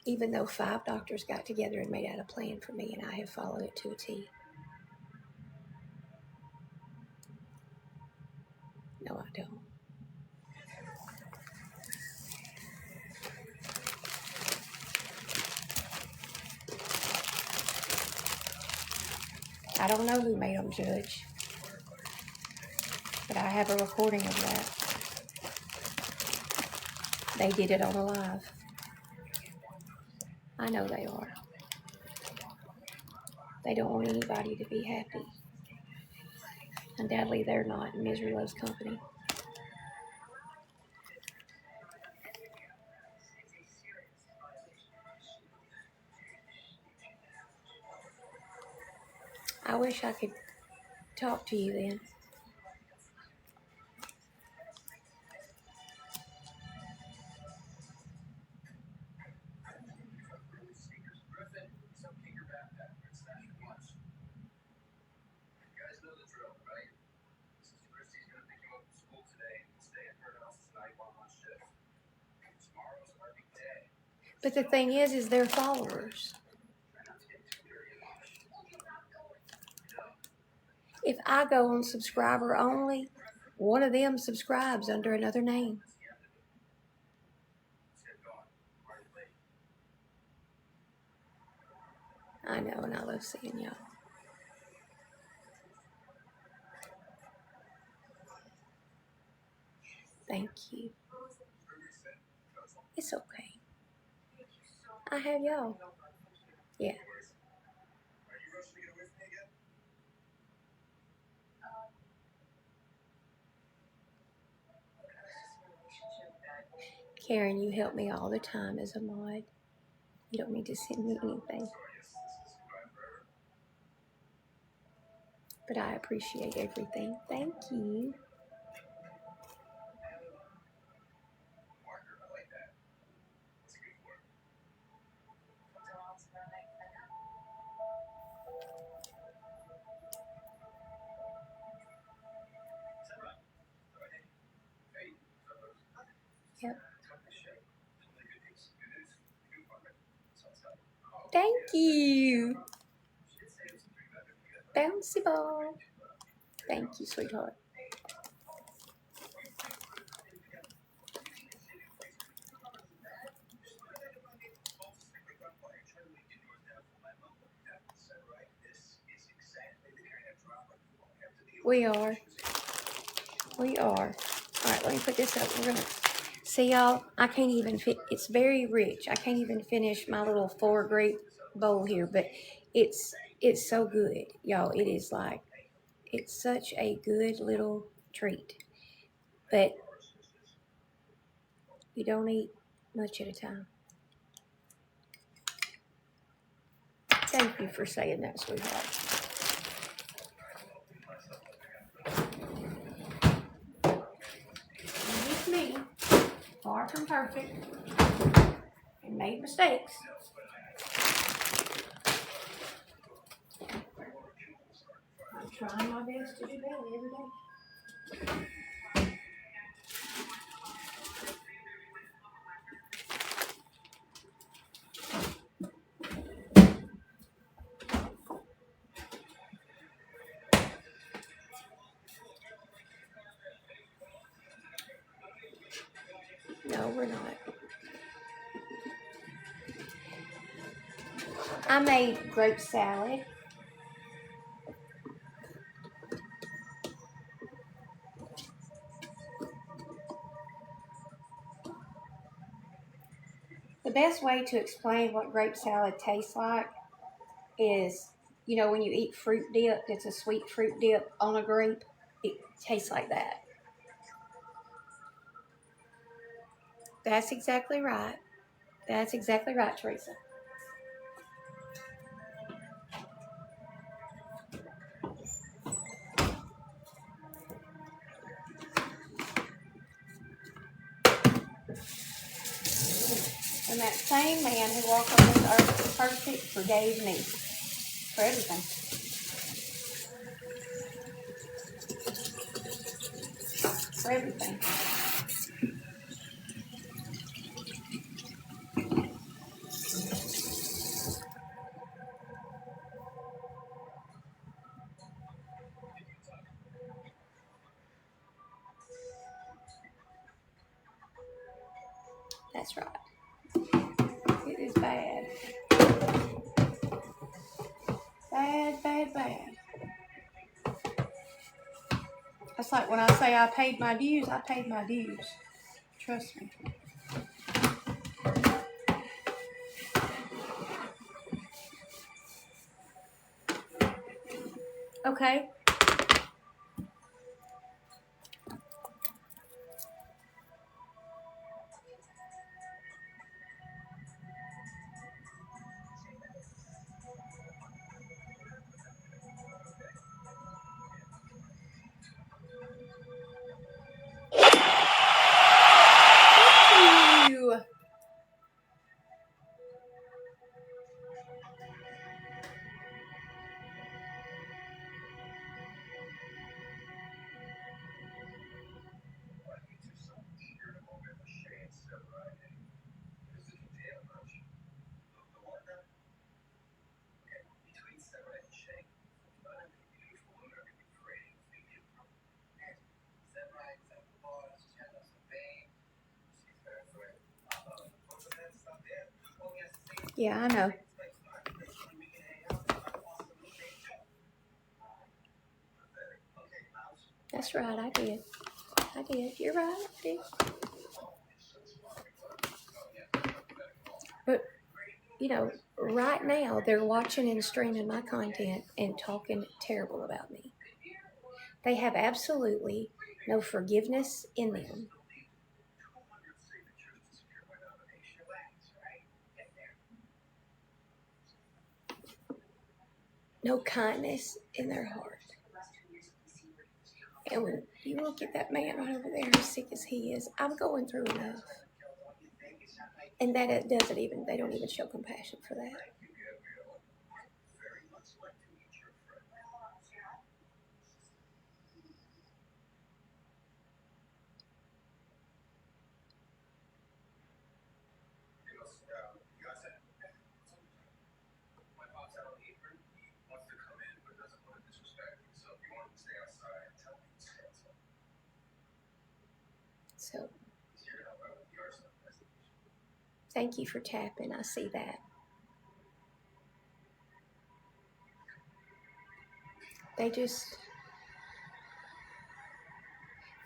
Even though 5 doctors got together and made out a plan for me, and I have followed it to a T. No, I don't. I don't know who made them judge, but I have a recording of that. They did it on a live. I know they are. They don't want anybody to be happy. Undoubtedly, they're not. Misery loves company. I wish I could talk to you then. But the thing is they're followers. If I go on subscriber only, one of them subscribes under another name. I know, and I love seeing y'all. Thank you. It's okay. I have y'all. Yeah. Karen, you help me all the time as a mod. You don't need to send me anything. But I appreciate everything. Thank you. Thank you. Bouncy ball. Thank you, sweetheart. We are. We are. All right, let me put this up. We're going to see, y'all. I can't even fit. It's very rich. I can't even finish my little 4 grape bowl here, but it's so good, y'all. It is like, it's such a good little treat. But you don't eat much at a time. Thank you for saying that, sweetheart. It's me, far from perfect, and made mistakes. I'm trying my best to do better every day. No, we're not. I made grape salad. The best way to explain what grape salad tastes like is, you know, when you eat fruit dip, it's a sweet fruit dip on a grape. It tastes like that. That's exactly right. That's exactly right, Teresa. And that same man who walked on this earth is perfect forgave me for everything. For everything. That's right. It is bad. Bad, bad, bad. That's like when I say I paid my dues, I paid my dues. Trust me. Okay. Thank you. Yeah, I know. That's right, I did. I did. You're right, I did. But, you know, right now they're watching and streaming my content and talking terrible about me. They have absolutely no forgiveness in them. No kindness in their heart. And when you look at that man right over there, as sick as he is, I'm going through enough. And that it doesn't even, they don't even show compassion for that. Thank you for tapping. I see that.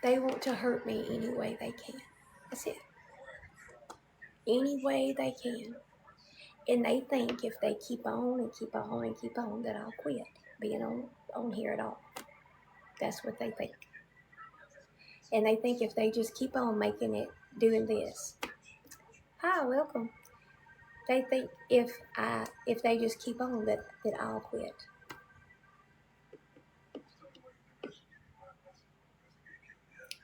They want to hurt me any way they can. That's it. Any way they can. And they think if they keep on and keep on and keep on that I'll quit being on here at all. That's what they think. And they think if they just keep on making it, doing this. Hi, welcome. They think if they just keep on that I'll quit.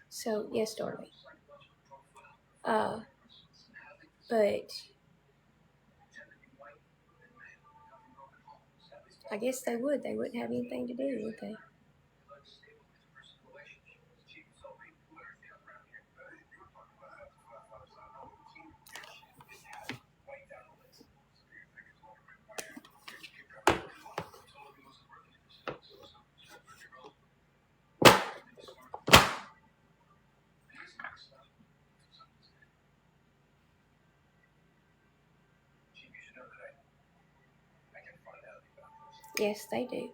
So yes, Dorothy. But I guess they would. They wouldn't have anything to do, would they? Yes, they do.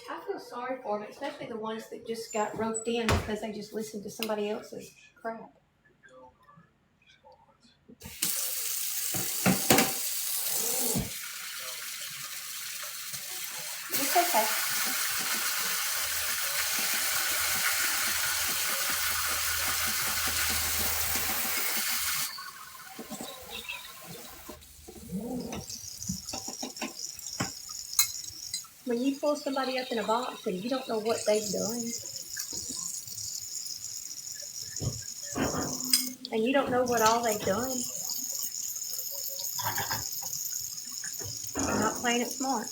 I feel sorry for them, especially the ones that just got roped in because they just listened to somebody else's crap. It's okay. When you pull somebody up in a box and you don't know what they've done, and you don't know what all they've done, you're not playing it smart.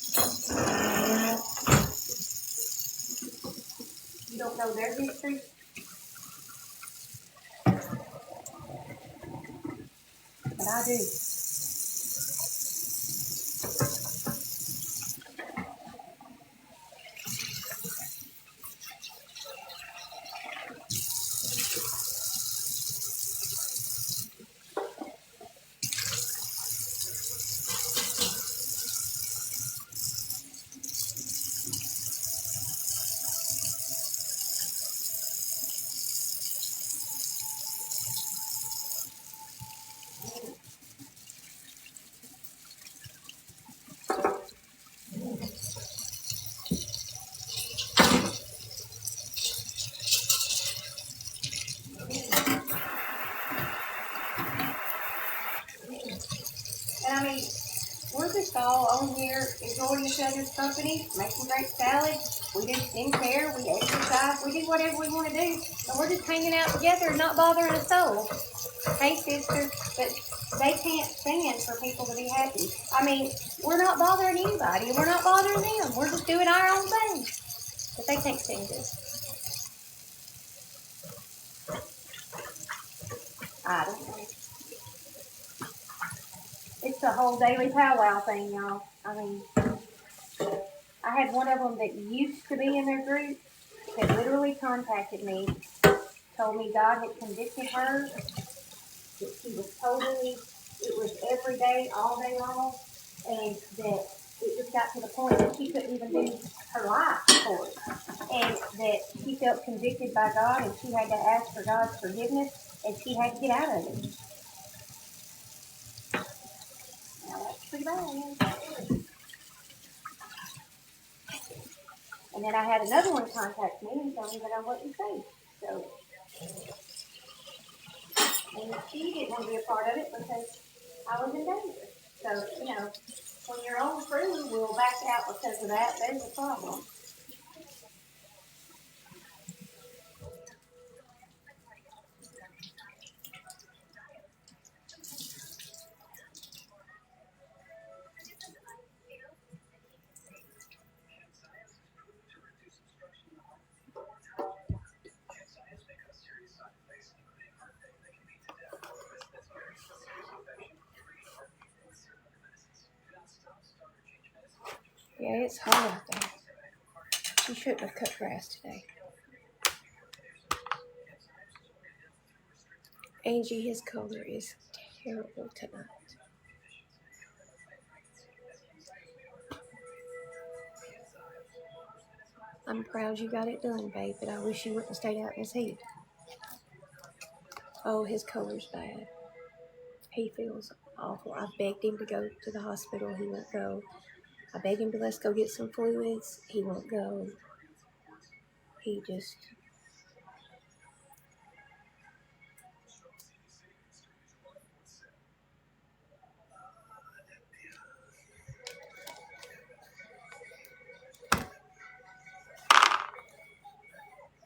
You don't know their history. But I do. And I mean, we're just all on here enjoying each other's company, making great salad. We do skincare, we exercise, we do whatever we want to do. And we're just hanging out together and not bothering a soul. Hey, sister, but they can't stand for people to be happy. I mean, we're not bothering anybody, and we're not bothering them. We're just doing our own thing. But they can't stand it. I don't know. It's the whole daily powwow thing, y'all. I mean, I had one of them that used to be in their group that literally contacted me, told me God had convicted her, that she was totally, it was every day, all day long, and that it just got to the point that she couldn't even do her life for it, and that she felt convicted by God, and she had to ask for God's forgiveness, and she had to get out of it. Now that's pretty bad. And then I had another one contact me and tell me that I wasn't safe. So, and she didn't want to be a part of it because I was in danger. So, you know, when your own crew will back out because of that, there's a problem. Yeah, it's hot out there. She shouldn't have cut grass today. Angie, his color is terrible tonight. I'm proud you got it done, babe, but I wish you wouldn't have stayed out in this heat. Oh, his color's bad. He feels awful. I begged him to go to the hospital. He won't go. I begged him to let's go get some fluids. He won't go. He just...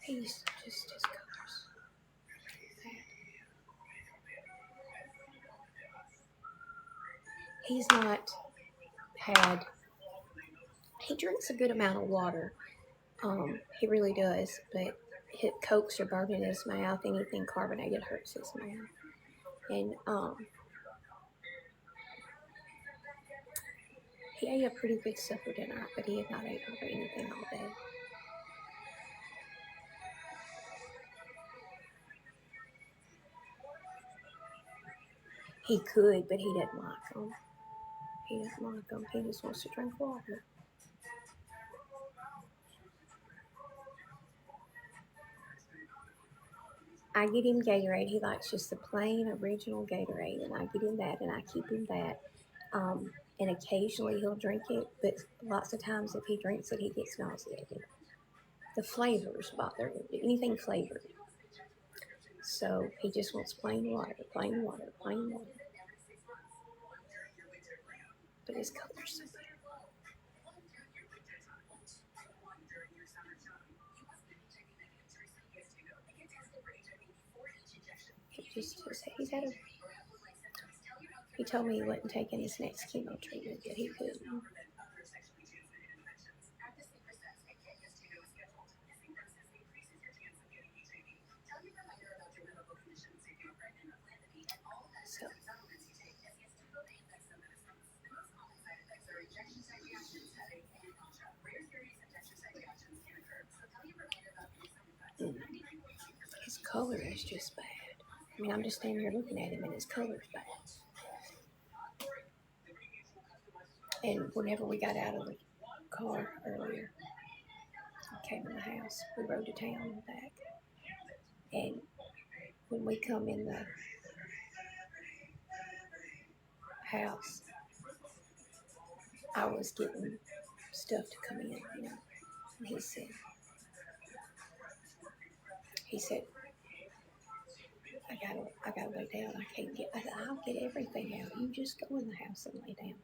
He's just his colors. He's not had... He drinks a good amount of water. He really does, but his Cokes are burning in his mouth. Anything carbonated hurts his mouth. And he ate a pretty good supper tonight, but he had not ate hardly anything all day. He could, but he doesn't like them. He doesn't like them. He just wants to drink water. I get him Gatorade. He likes just the plain original Gatorade, and I get him that, and I keep him that. And occasionally he'll drink it, but lots of times if he drinks it, he gets nauseated. The flavors bother him, anything flavored. So he just wants plain water, plain water, plain water. But his color's so bad. He told me he wasn't taking his next chemo treatment, that he couldn't. So, his color is just bad. I mean, I'm just standing here looking at him, and his color's bad. And whenever we got out of the car earlier, came in the house, we rode to town and back. And when we come in the house, I was getting stuff to come in, you know. And he said, I gotta lay down. I can't get. I'll get everything out. You just go in the house and lay down.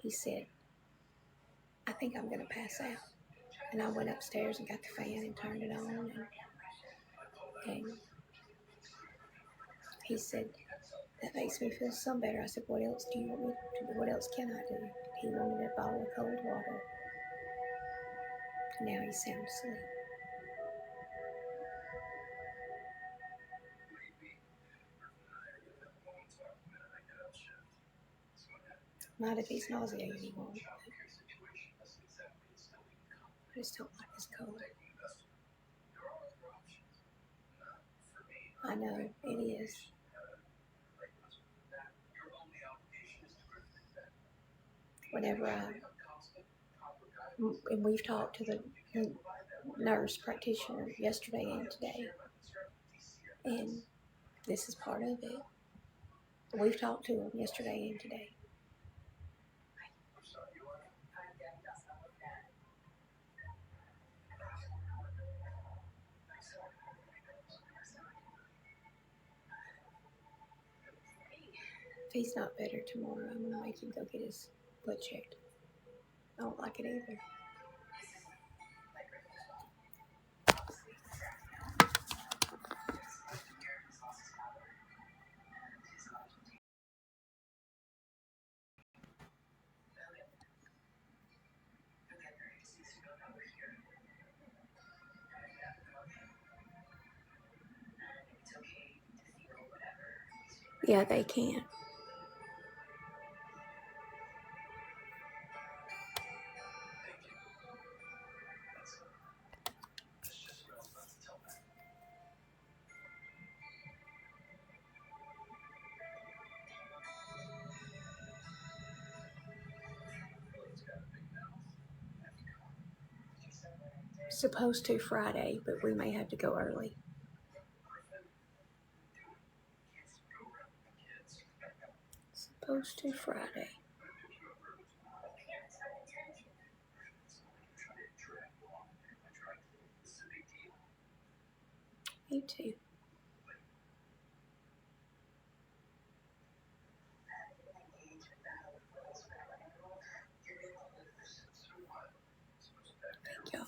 He said, I think I'm gonna pass out. And I went upstairs and got the fan and turned it on. And he said, that makes me feel some better. I said, what else do you want me to do? What else can I do? He wanted a bottle of cold water. Now he's sound asleep. Not if he's nauseated anymore. I just don't like his color. I know, it is. Whenever and we've talked to the nurse practitioner yesterday and today, and this is part of it. We've talked to him yesterday and today. If he's not better tomorrow, I'm going to make him go get his blood checked. I don't like it either. Yeah, they can. Supposed to Friday, but we may have to go early. Supposed to Friday. Me too. Thank y'all.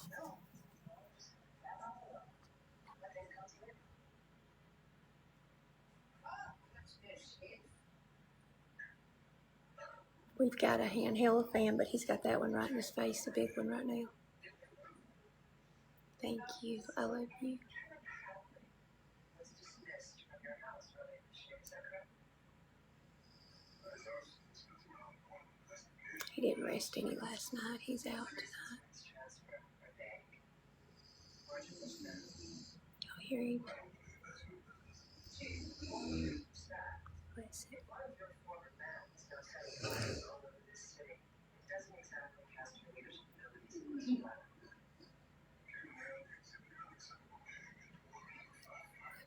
We've got a handheld fan, but he's got that one right in his face, the big one right now. Thank you. I love you. He didn't rest any last night. He's out tonight. Y'all hear him? Bless it.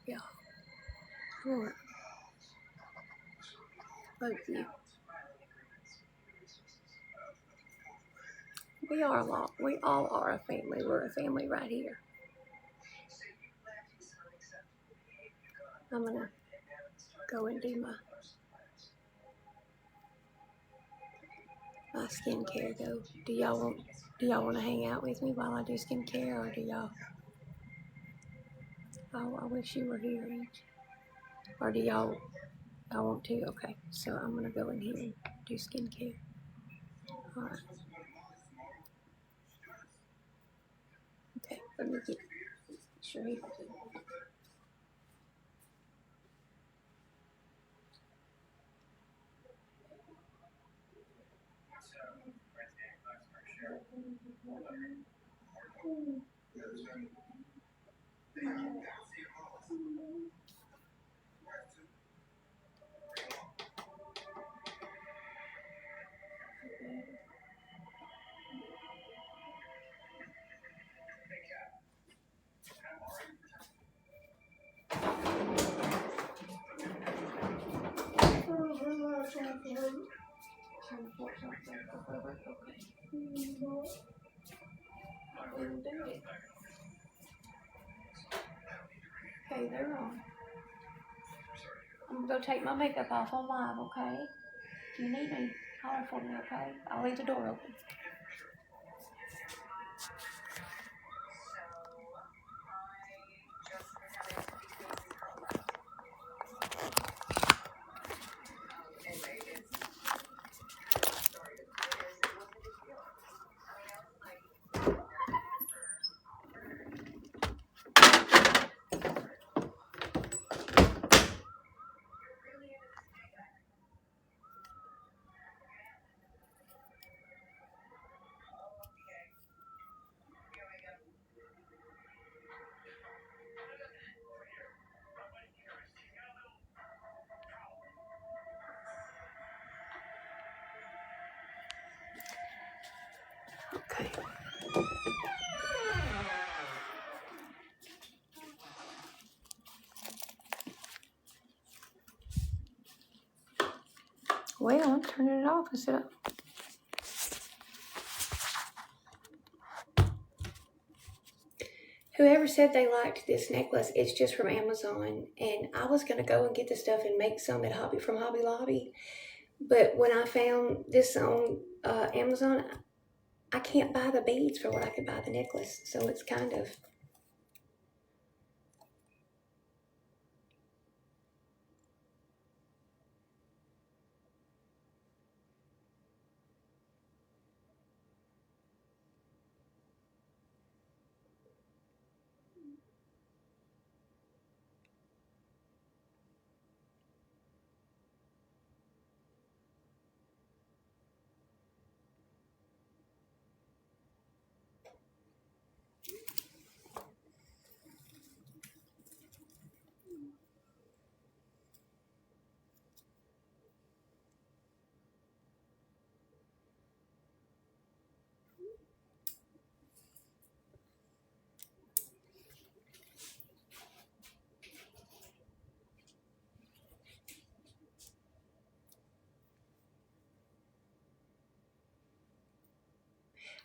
Y'all. Lord. Love you. We are a lot. We all are a family. We're a family right here. I'm gonna go and do my skincare though. Do y'all want to hang out with me while I do skincare, or do y'all? Oh, I wish you were here, or do y'all want to? Okay, so I'm gonna go in here and do skincare. All right. Okay, let me get sure he. Okay, they're on. I'm gonna go take my makeup off on live, okay? If you need me, holler for me, okay? I'll leave the door open. Okay. Well, I'm turning it off instead of. Whoever said they liked this necklace, it's just from Amazon, and I was gonna go and get the stuff and make some at Hobby Lobby, but when I found this on Amazon, I can't buy the beads for what I could buy the necklace, so it's kind of.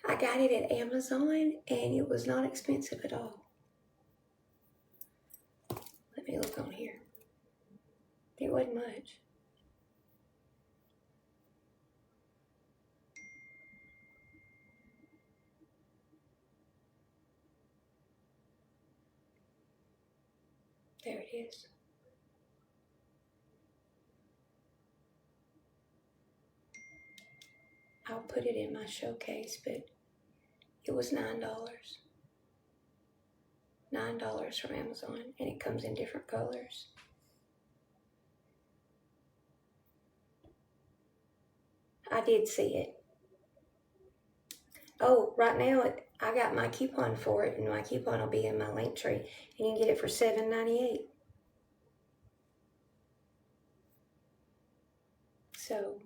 I got it at Amazon, and it was not expensive at all. Let me look on here. It wasn't much. There it is. I'll put it in my showcase, but it was $9. $9 from Amazon, and it comes in different colors. I did see it. Oh, right now I got my coupon for it, and my coupon will be in my link tree, and you can get it for $7.98. So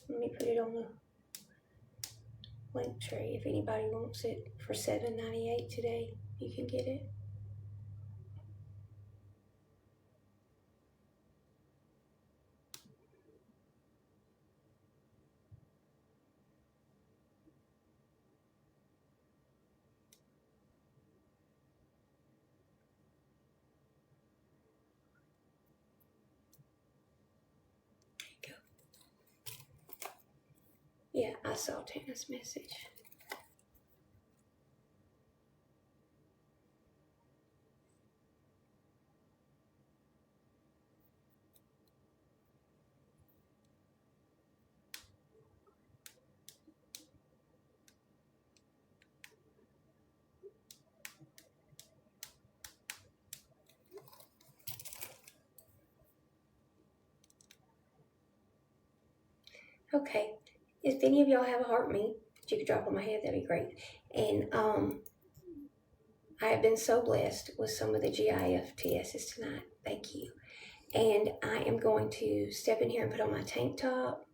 let me put it on the link tree. If anybody wants it for $7.98 today, you can get it. There you go. Yeah, I saw Tana's message. Okay, if any of y'all have a heart meet that you could drop on my head, that'd be great. And I have been so blessed with some of the GIF TSs tonight. Thank you. And I am going to step in here and put on my tank top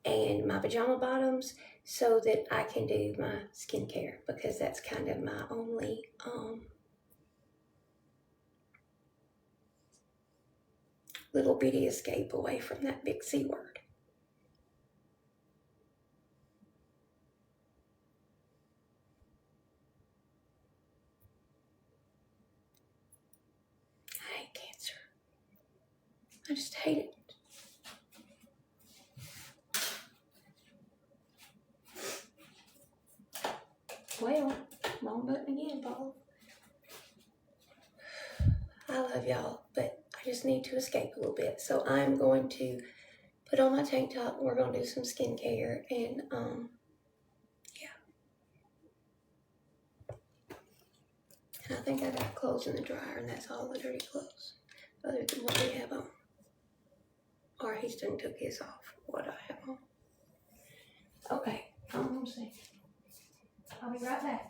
and my pajama bottoms so that I can do my skincare, because that's kind of my only little bitty escape away from that big C word. I hate cancer. I just hate it. Well, wrong button again, Paul. I love y'all, but I just need to escape a little bit. So I'm going to put on my tank top, and we're going to do some skincare, and yeah. And I think I got clothes in the dryer, and that's all the dirty clothes, other than what we have on. Or he's done took his off, what I have on. Okay, I'm going to see. I'll be right back.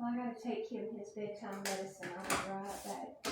Well, I gotta take him his bedtime medicine. I'll be right back.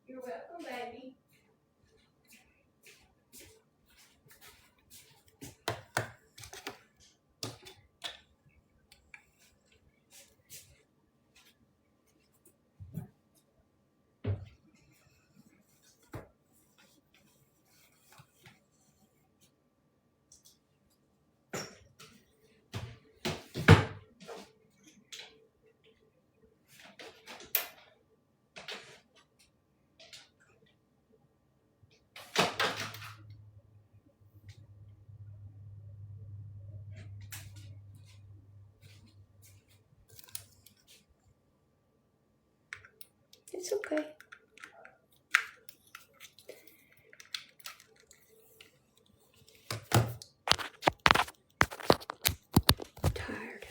You're welcome, baby. It's okay. I'm tired.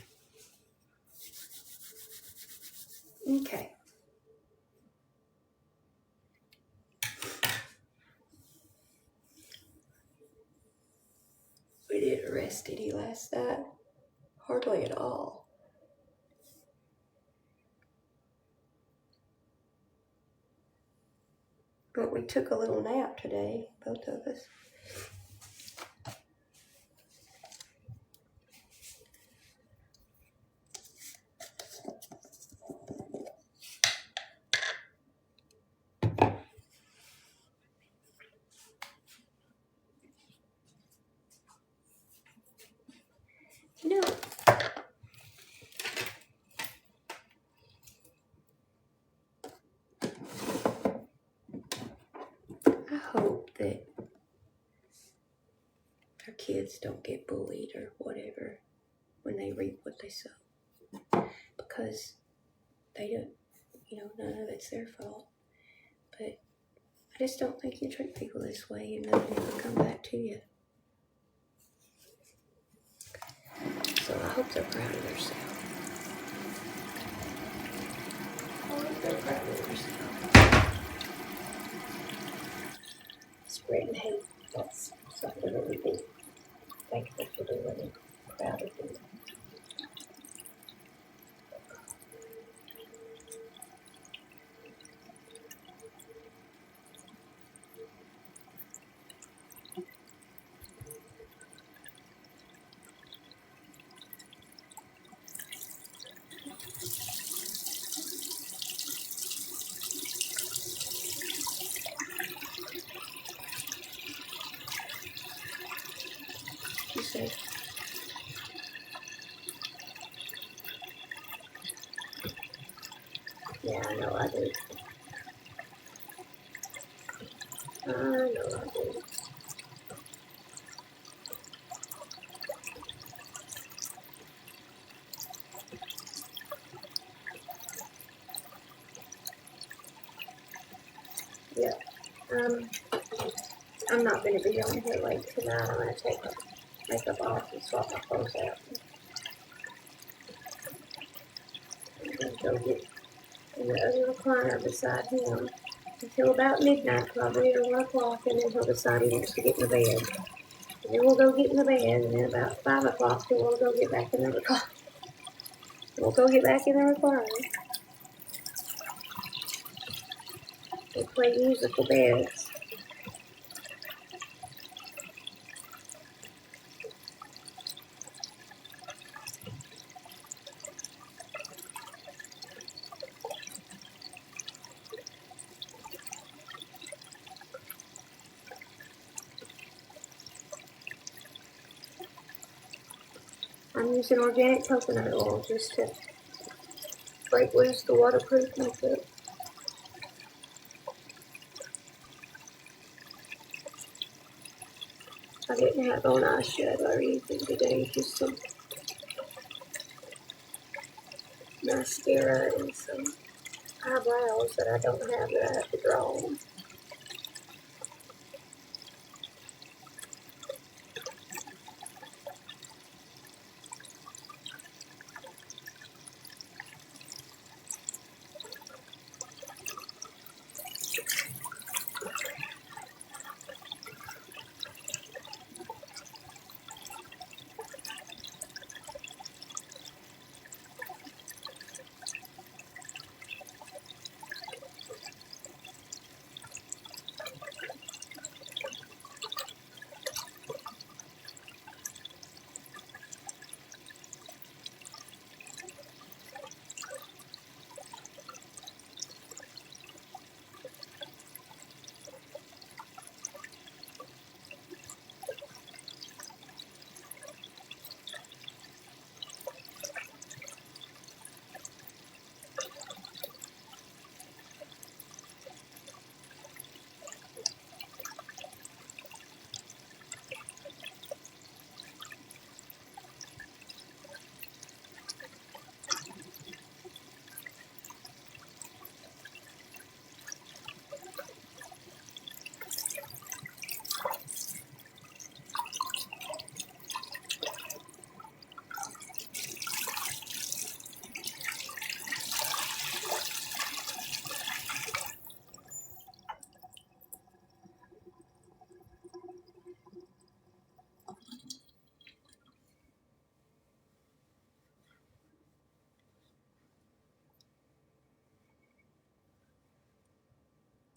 Okay. We didn't rest, did he, last night? Hardly at all. But we took a little nap today, both of us. You know, I hope that our kids don't get bullied or whatever when they reap what they sow. Because they don't, none of it's their fault. But I just don't think you treat people this way and nothing will come back to you. So I hope they're proud of themselves. I hope they're proud of themselves. Spreading hate, that's something that would be thankful for doing and proud of doing. You say, yeah, I know I do. I know I do. Yeah. I'm not going to be on here late tonight. I'm going to take my makeup off and swap my clothes out. I'm going to go get in the other recliner beside him until about midnight, probably, or 1 o'clock, and then he'll decide he wants to get in the bed. And then we'll go get in the bed, and then about 5 o'clock, we'll go get back in the recliner. We'll go get back in the recliner. We'll play musical beds. I'm using organic coconut oil just to break loose the waterproof makeup. I didn't have on eyeshadow or anything today, just some mascara and some eyebrows that I don't have that I have to draw on.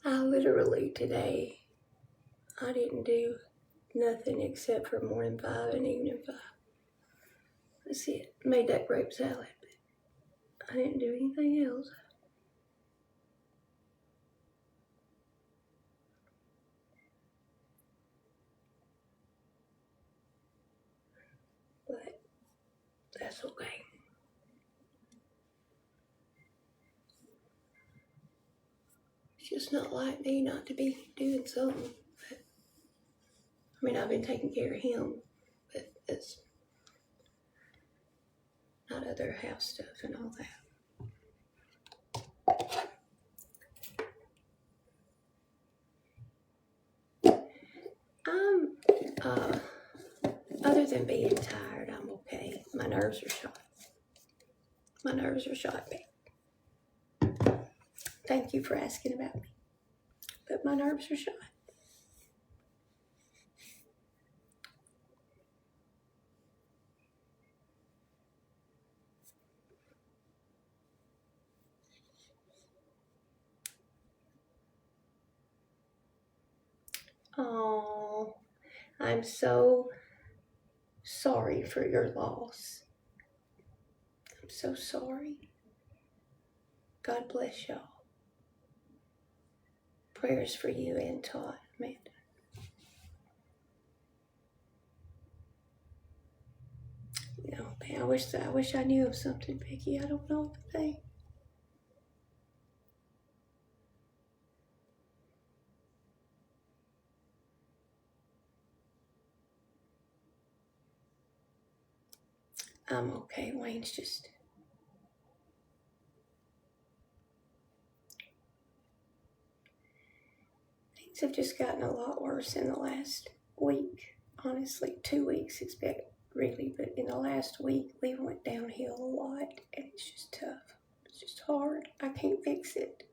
I literally today, I didn't do nothing except for morning 5 and evening 5. That's it. Made that grape salad, but I didn't do anything else. But that's okay. It's just not like me not to be doing something. But, I mean, I've been taking care of him, but it's not other house stuff and all that. I'm, other than being tired, I'm okay. My nerves are shot. My nerves are shot, babe. Thank you for asking about me. But my nerves are shot. Oh, I'm so sorry for your loss. I'm so sorry. God bless y'all. Prayers for you and Todd, Amanda. No, man, I wish I knew of something, Becky. I don't know of a thing. I'm okay. Wayne's just... Things have just gotten a lot worse in the last week. Honestly, 2 weeks, really. But in the last week, we went downhill a lot. And it's just tough. It's just hard. I can't fix it.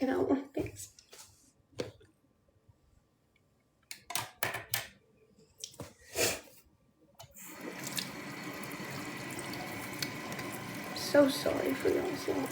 And I want to fix it. So sorry for y'all's loss.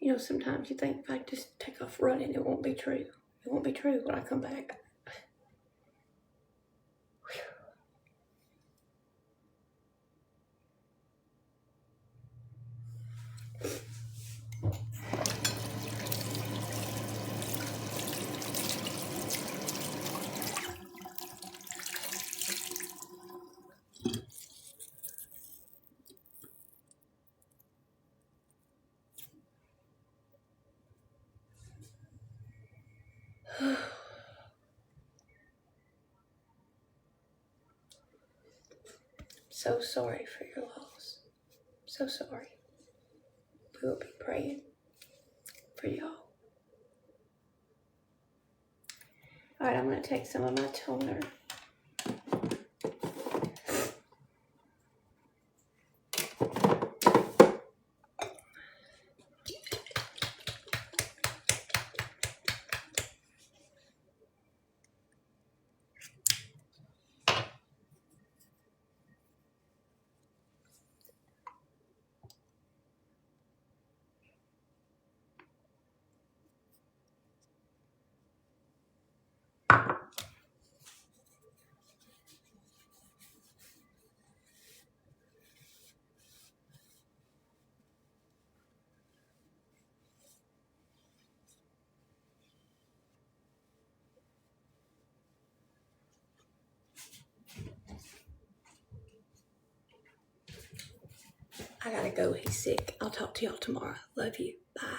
You know, sometimes you think if I just take off running, it won't be true. It won't be true when I come back. So sorry for your loss. So sorry. We will be praying for y'all. All right, I'm going to take some of my toner. I gotta go. He's sick. I'll talk to y'all tomorrow. Love you. Bye.